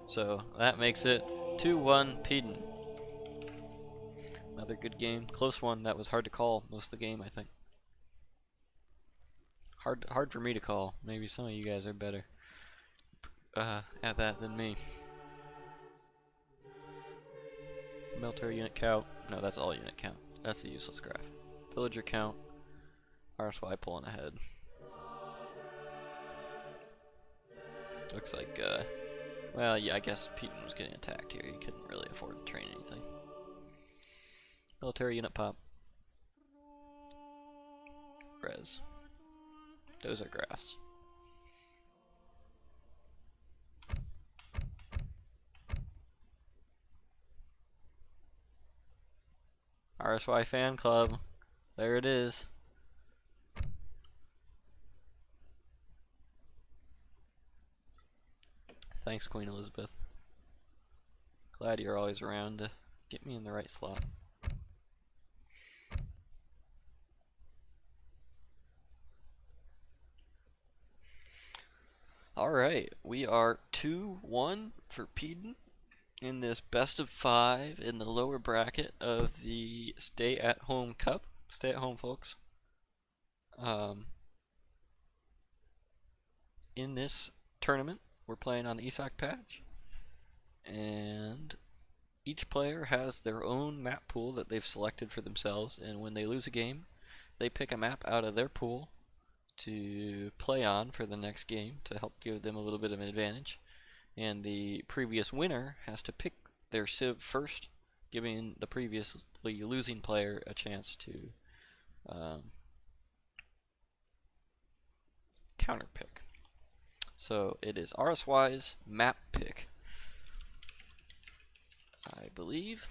S1: So that makes it 2-1 Peediin. Another good game. Close one. That was hard to call most of the game, I think. Hard for me to call. Maybe some of you guys are better at that than me. Military unit count. No, that's all unit count. That's a useless graph. Villager count. RSY pulling ahead. Looks like, well, yeah, I guess Peediin was getting attacked here. He couldn't really afford to train anything. Military unit pop. Res. Those are graphs. RSY fan club. There it is. Thanks, Queen Elizabeth. Glad you're always around to get me in the right slot. Alright, we are 2-1 for Peediin in this best of 5 in the lower bracket of the Stay-at-Home Cup. Stay at home, folks. In this tournament, we're playing on the ESOC patch, and each player has their own map pool that they've selected for themselves, and when they lose a game, they pick a map out of their pool to play on for the next game to help give them a little bit of an advantage. And the previous winner has to pick their civ first, giving the previously losing player a chance to counter pick. So it is RSY's map pick, I believe.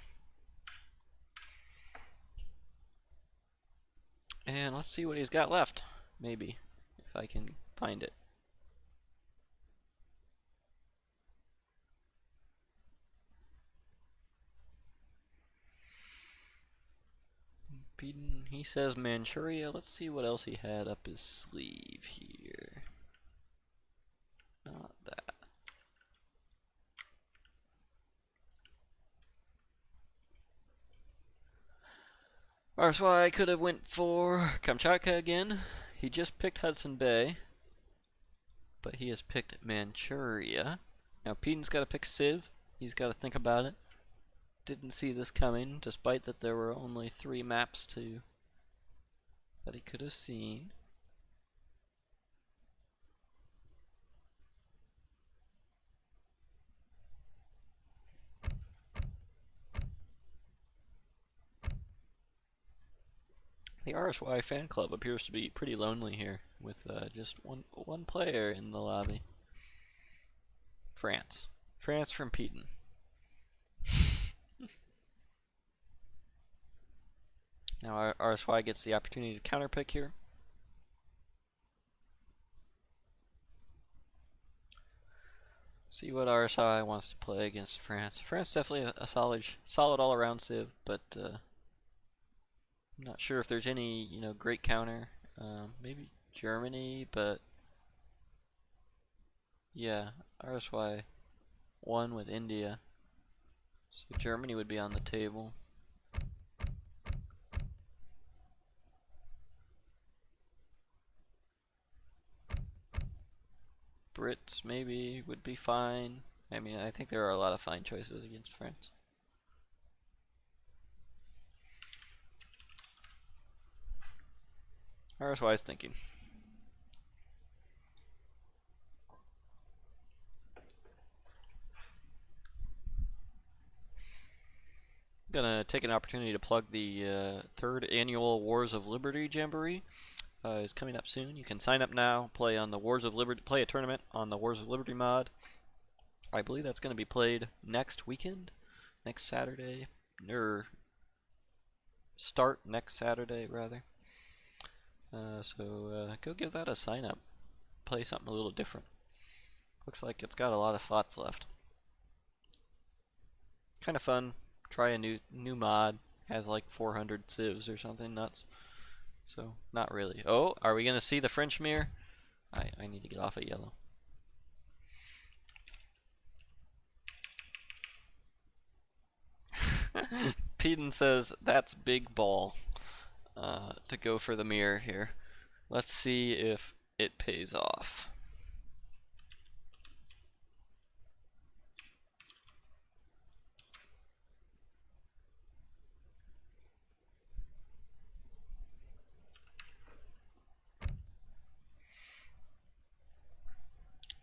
S1: And let's see what he's got left, maybe, if I can find it. Peediin, he says Manchuria. Let's see what else he had up his sleeve here. Not that. RSY could have went for Kamchatka again. He just picked Hudson Bay. but he has picked Manchuria. Now Peedin's got to pick Civ. He's got to think about it. Didn't see this coming, despite that there were only 3 maps that he could have seen. The RSY fan club appears to be pretty lonely here, with just one player in the lobby. France. France from Peediin. Now RSY gets the opportunity to counterpick here. See what RSI wants to play against France. France definitely a solid all-around civ, but I'm not sure if there's any great counter. Maybe Germany, but yeah, RSY won with India, so Germany would be on the table. Brits maybe would be fine. I mean, I think there are a lot of fine choices against France. RSY is thinking. Gonna take an opportunity to plug the 3rd annual Wars of Liberty Jamboree. Is coming up soon. You can sign up now, play on the Wars of Liberty, play a tournament on the Wars of Liberty mod. I believe that's going to be played next weekend, next Saturday, or start next Saturday rather. So go give that a sign up. Play something a little different. Looks like it's got a lot of slots left. Kind of fun. Try a new mod. Has like 400 civs or something nuts. So, not really. Oh, are we going to see the French mirror? I need to get off of yellow. Peediin says that's big ball to go for the mirror here. Let's see if it pays off.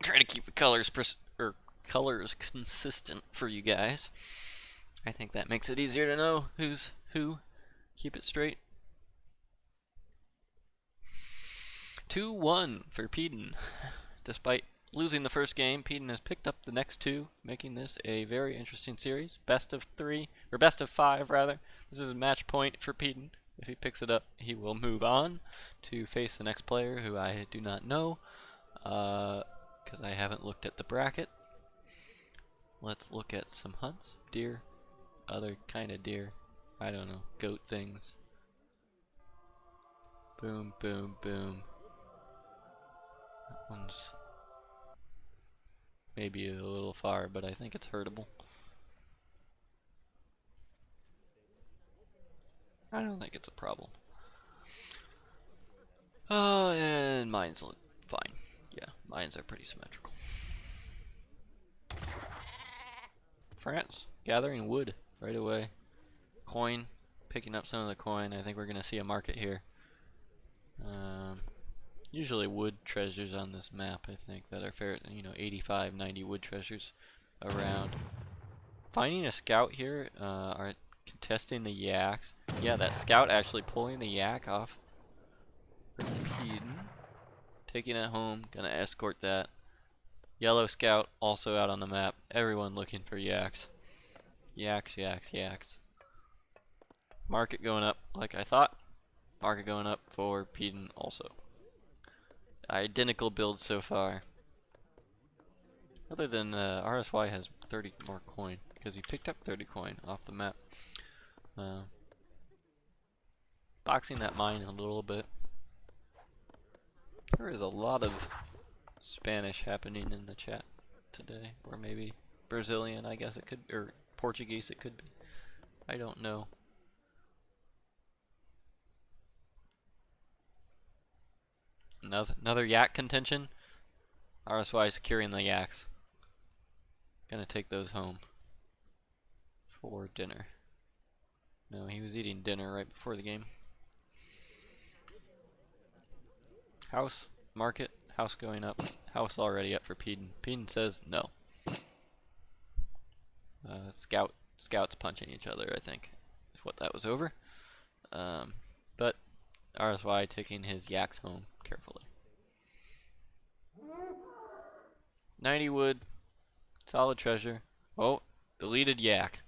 S1: Try to keep the colors consistent for you guys. I think that makes it easier to know who's who. Keep it straight. 2-1 for Peediin. Despite losing the first game, Peediin has picked up the next 2, making this a very interesting series. Best of 3, or best of 5 rather. This is a match point for Peediin. If he picks it up, he will move on to face the next player, who I do not know, because I haven't looked at the bracket. Let's look at some hunts. Deer, other kind of deer. I don't know, goat things. Boom, boom, boom. That one's maybe a little far, but I think it's hurtable. I don't think it's a problem. Oh, and mines look fine. Yeah, mines are pretty symmetrical. France, gathering wood right away. Coin, picking up some of the coin. I think we're going to see a market here. Usually wood treasures on this map, I think, that are fair, 85, 90 wood treasures around. Finding a scout here, are contesting the yaks. Yeah, that scout actually pulling the yak off. Peediin. Taking it home, gonna escort that. Yellow scout also out on the map. Everyone looking for yaks. Yaks, yaks, yaks. Market going up like I thought. Market going up for Peediin also. Identical builds so far. Other than RSY has 30 more coin, because he picked up 30 coin off the map. Boxing that mine a little bit. There is a lot of Spanish happening in the chat today, or maybe Brazilian, I guess it could, or Portuguese it could be. I don't know. Another yak contention. RSY securing the yaks. Gonna take those home for dinner. No, he was eating dinner right before the game. House, market, house going up. House already up for Peediin. Peediin says no. Scouts punching each other, I think, is what that was over. But RSY taking his yaks home carefully. 90 wood, solid treasure. Oh, deleted yak.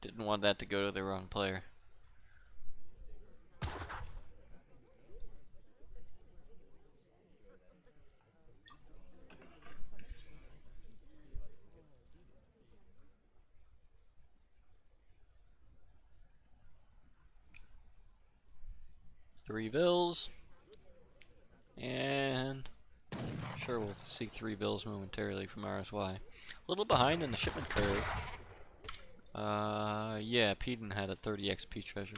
S1: Didn't want that to go to the wrong player. Three bills. And sure, we'll see 3 bills momentarily from RSY. A little behind in the shipment curve. Yeah, Peediin had a 30 XP treasure.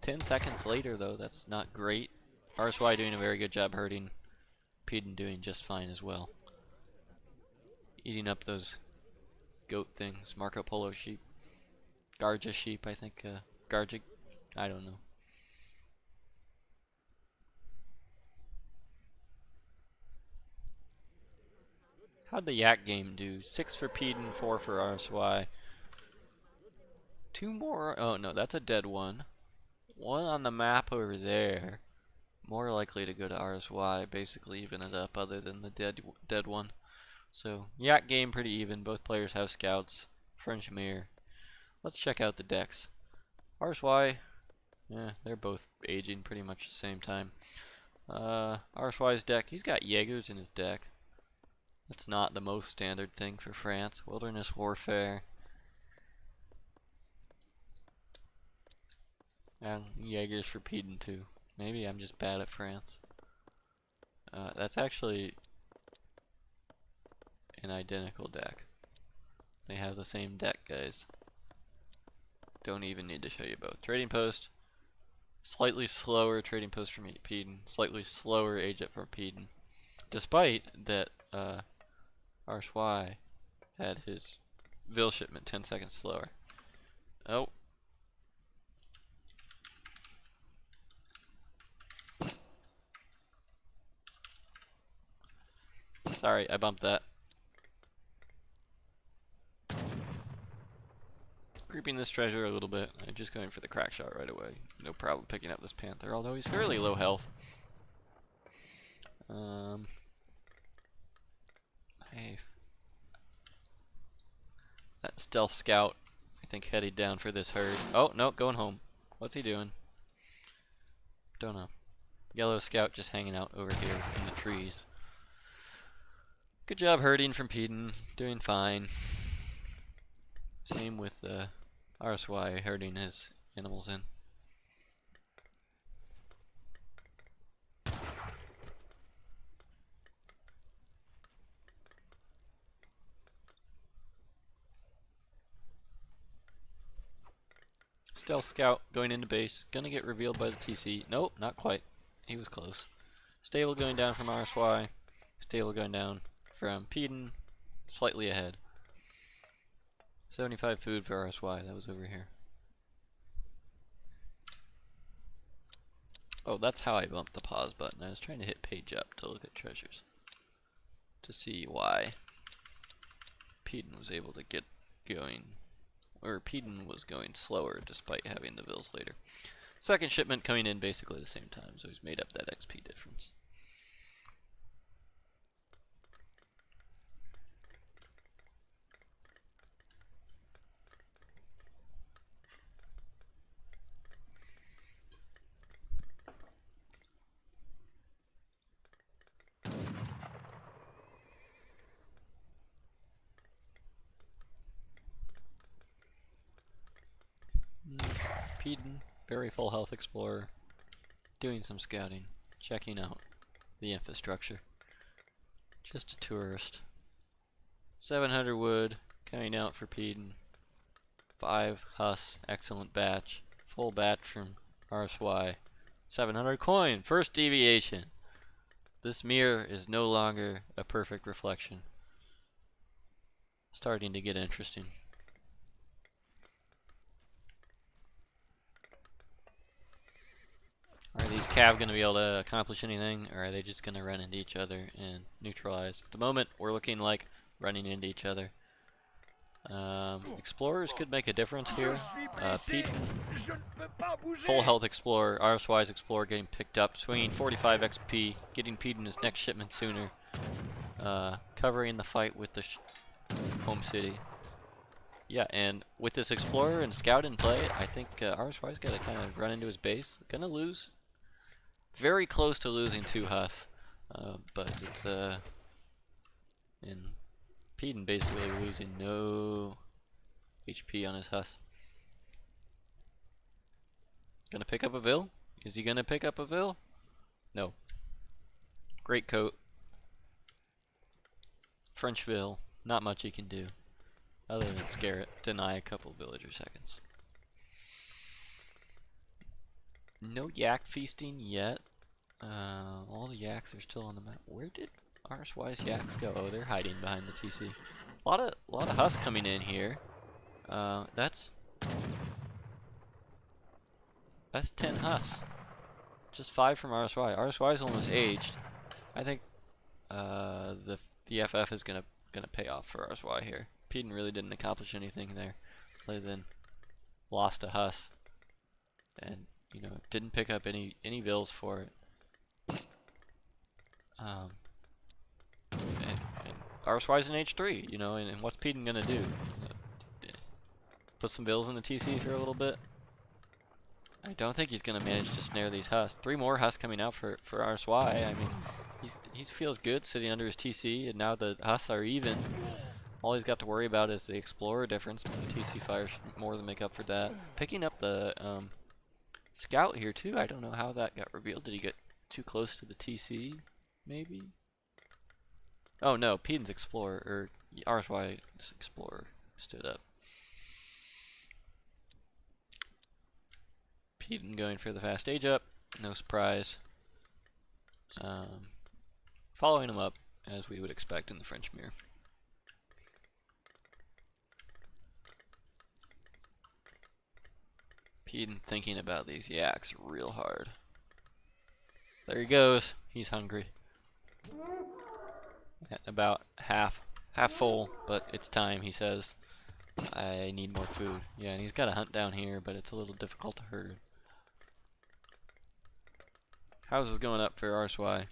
S1: 10 seconds later, though, that's not great. RSY doing a very good job hurting. Peediin doing just fine as well. Eating up those goat things, Marco Polo sheep. Garja sheep, I think. Garja, I don't know. How'd the yak game do? 6 for Peediin, 4 for RSY. 2 more. Oh no, that's a dead one. One on the map over there. More likely to go to RSY. Basically even it up, other than the dead one. So yak game pretty even. Both players have scouts. French mirror. Let's check out the decks. RSY. Yeah, they're both aging pretty much the same time. RSY's deck. He's got Jaegers in his deck. That's not the most standard thing for France. Wilderness warfare. And Jaegers for Peediin too. Maybe I'm just bad at France. That's actually an identical deck. They have the same deck, guys. Don't even need to show you both. Trading post. Slightly slower trading post from Peediin. Slightly slower age up for Peediin. Despite that RSY had his Vil shipment 10 seconds slower. Oh. Sorry, I bumped that. Creeping this treasure a little bit. I'm just going for the crack shot right away. No problem picking up this panther, although he's fairly low health. Hey. That stealth scout, I think, headed down for this herd. Oh, no, going home. What's he doing? Don't know. Yellow scout just hanging out over here in the trees. Good job herding from Peediin. Doing fine. Same with RSY herding his animals in. Stealth scout going into base. Gonna get revealed by the TC. Nope, not quite. He was close. Stable going down from RSY. Stable going down from Peediin. Slightly ahead. 75 food for RSY. That was over here. Oh, that's how I bumped the pause button. I was trying to hit page up to look at treasures. To see why Peediin was able to get going. Or Peediin was going slower despite having the Vils later. Second shipment coming in basically the same time, so he's made up that XP difference. Peediin, very full health explorer, doing some scouting, checking out the infrastructure. Just a tourist. 700 wood, coming out for Peediin. 5 Hus, excellent batch. Full batch from RSY. 700 coin, first deviation. This mirror is no longer a perfect reflection. Starting to get interesting. Are these cav going to be able to accomplish anything, or are they just going to run into each other and neutralize? At the moment, we're looking like running into each other. Explorers could make a difference here. Peediin, full health explorer, RSY's explorer getting picked up, swinging 45 XP, getting Peediin his next shipment sooner, covering the fight with the home city. Yeah, and with this explorer and scout in play, I think RSY's got to kind of run into his base. Gonna lose. Very close to losing 2 Hus, but it's and Peediin basically losing no HP on his Hus. Gonna pick up a Vil? Is he gonna pick up a Vil? No. Great coat. French Vil. Not much he can do, other than scare it, deny a couple villager seconds. No yak feasting yet. All the yaks are still on the map. Where did RSY's yaks go? Oh, they're hiding behind the TC. A lot of Hus coming in here. That's 10 Hus. Just 5 from RSY. RSY's almost aged. I think the FF is gonna pay off for RSY here. Peediin really didn't accomplish anything there, other than lost a Hus, and didn't pick up any Vils for it. And RSY's in H3, and what's Peediin gonna do? Put some Vils in the TC for a little bit? I don't think he's gonna manage to snare these Hus. 3 more Hus coming out for RSY. I mean, he feels good sitting under his TC, and now the Hus are even. All he's got to worry about is the Explorer difference. TC fire should more than make up for that. Picking up the Scout here too. I don't know how that got revealed. Did he get too close to the TC? Maybe? Oh no, Peediin's Explorer, or RSY's Explorer stood up. Peediin going for the fast age up, no surprise. Following him up, as we would expect in the French mirror. Peediin thinking about these yaks real hard. There he goes. He's hungry. At about half full, but it's time, he says. I need more food. Yeah, and he's got a hunt down here, but it's a little difficult to herd. How's this going up for RSY?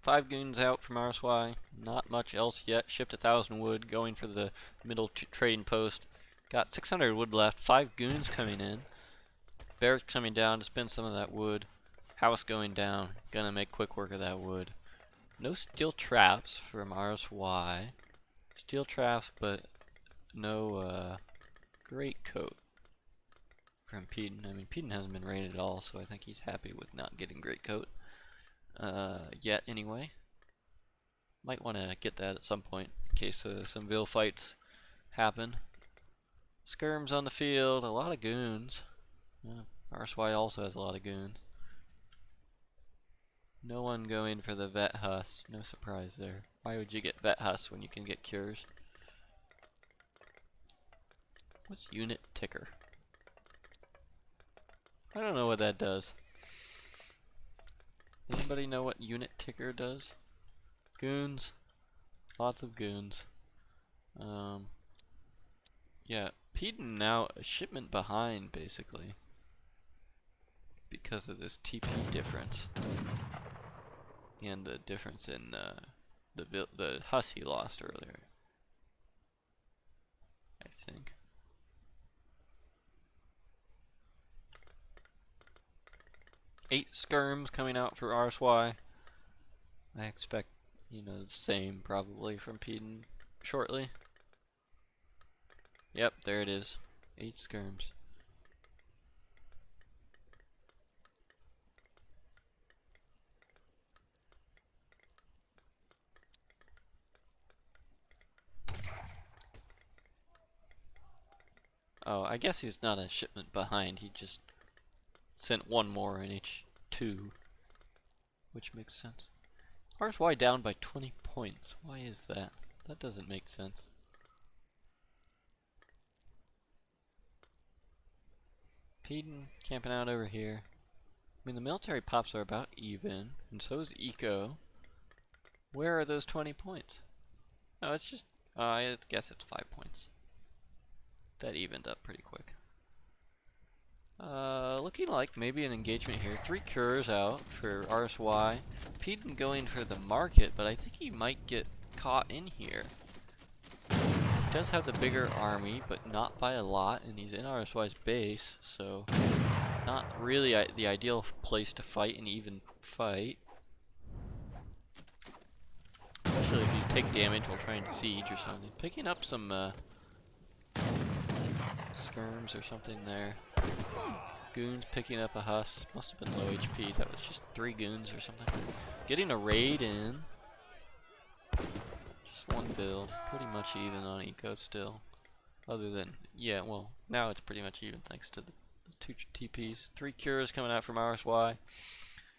S1: Five goons out from RSY. Not much else yet. Shipped 1,000 wood, going for the middle trading post. Got 600 wood left. 5 goons coming in. Barracks coming down to spend some of that wood. House going down. Gonna make quick work of that wood. No steel traps from RSY. Steel traps, but no great coat from Peediin. I mean, Peediin hasn't been raided at all, so I think he's happy with not getting great coat. Yet anyway. Might want to get that at some point in case some Vil fights happen. Skirms on the field, a lot of goons. RSY also has a lot of goons. No one going for the vet Hus. No surprise there. Why would you get vet Hus when you can get cures? What's unit ticker? I don't know what that does. Anybody know what unit ticker does? Goons. Lots of goons. Yeah, Peediin now a shipment behind, basically. Because of this TP difference. And the difference in the Hus he lost earlier. I think. Eight skirms coming out for RSY. I expect, the same probably from Peediin shortly. Yep, there it is. 8 skirms. Oh, I guess he's not a shipment behind. He just sent one more in each two, which makes sense. RSY down by 20 points. Why is that? That doesn't make sense. Peediin camping out over here. I mean, the military pops are about even, and so is eco. Where are those 20 points? Oh, it's just, I guess it's 5 points. That evened up pretty quick. Looking like maybe an engagement here. 3 cures out for RSY. Peediin going for the market, but I think he might get caught in here. He does have the bigger army, but not by a lot, and he's in RSY's base, so not really the ideal place to fight an even fight. Especially if you take damage while trying to siege or something. Picking up some skirms or something there. Goons picking up a Huss. Must have been low HP. That was just 3 goons or something. Getting a raid in. Just one build. Pretty much even on eco still. Other than, yeah, well, now it's pretty much even thanks to the 2 TPs. 3 cures coming out from RSY.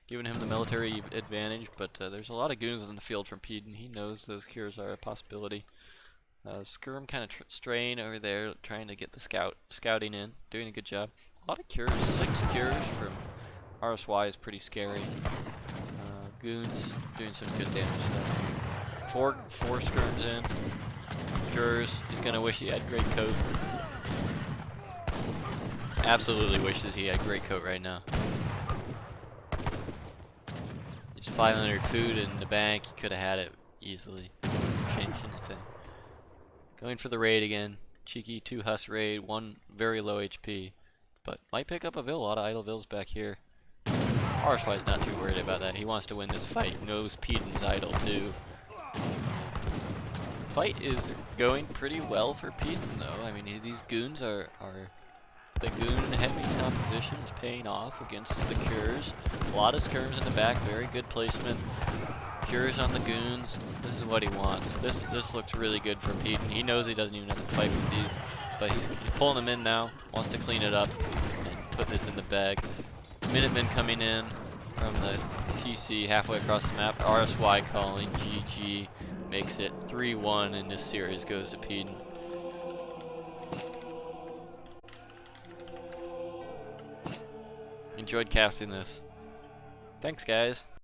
S1: Giving him the military advantage, but there's a lot of goons in the field from Peediin. He knows those cures are a possibility. Skirm kind of straying over there, trying to get the scouting in. Doing a good job. A lot of cures. 6 cures from RSY is pretty scary. Goons doing some good damage there. Four skirms in. Cures. He's gonna wish he had great coat. Absolutely wishes he had great coat right now. Just 500 food in the bank. He could have had it easily. Wouldn't change anything. Going for the raid again. Cheeky 2 Huss raid. 1 very low HP. But might pick up a Vil. A lot of idle Vils back here. RSY's not too worried about that. He wants to win this fight. Knows Peedin's idle too. The fight is going pretty well for Peediin though. I mean, these goons are the goon heavy composition is paying off against the cures. A lot of skirms in the back. Very good placement. Cures on the goons. This is what he wants. This looks really good for Peediin. He knows he doesn't even have to fight with these, but he's pulling them in now. Wants to clean it up and put this in the bag. Minutemen coming in from the TC halfway across the map. RSY calling GG makes it 3-1, and this series goes to Peediin. Enjoyed casting this. Thanks, guys.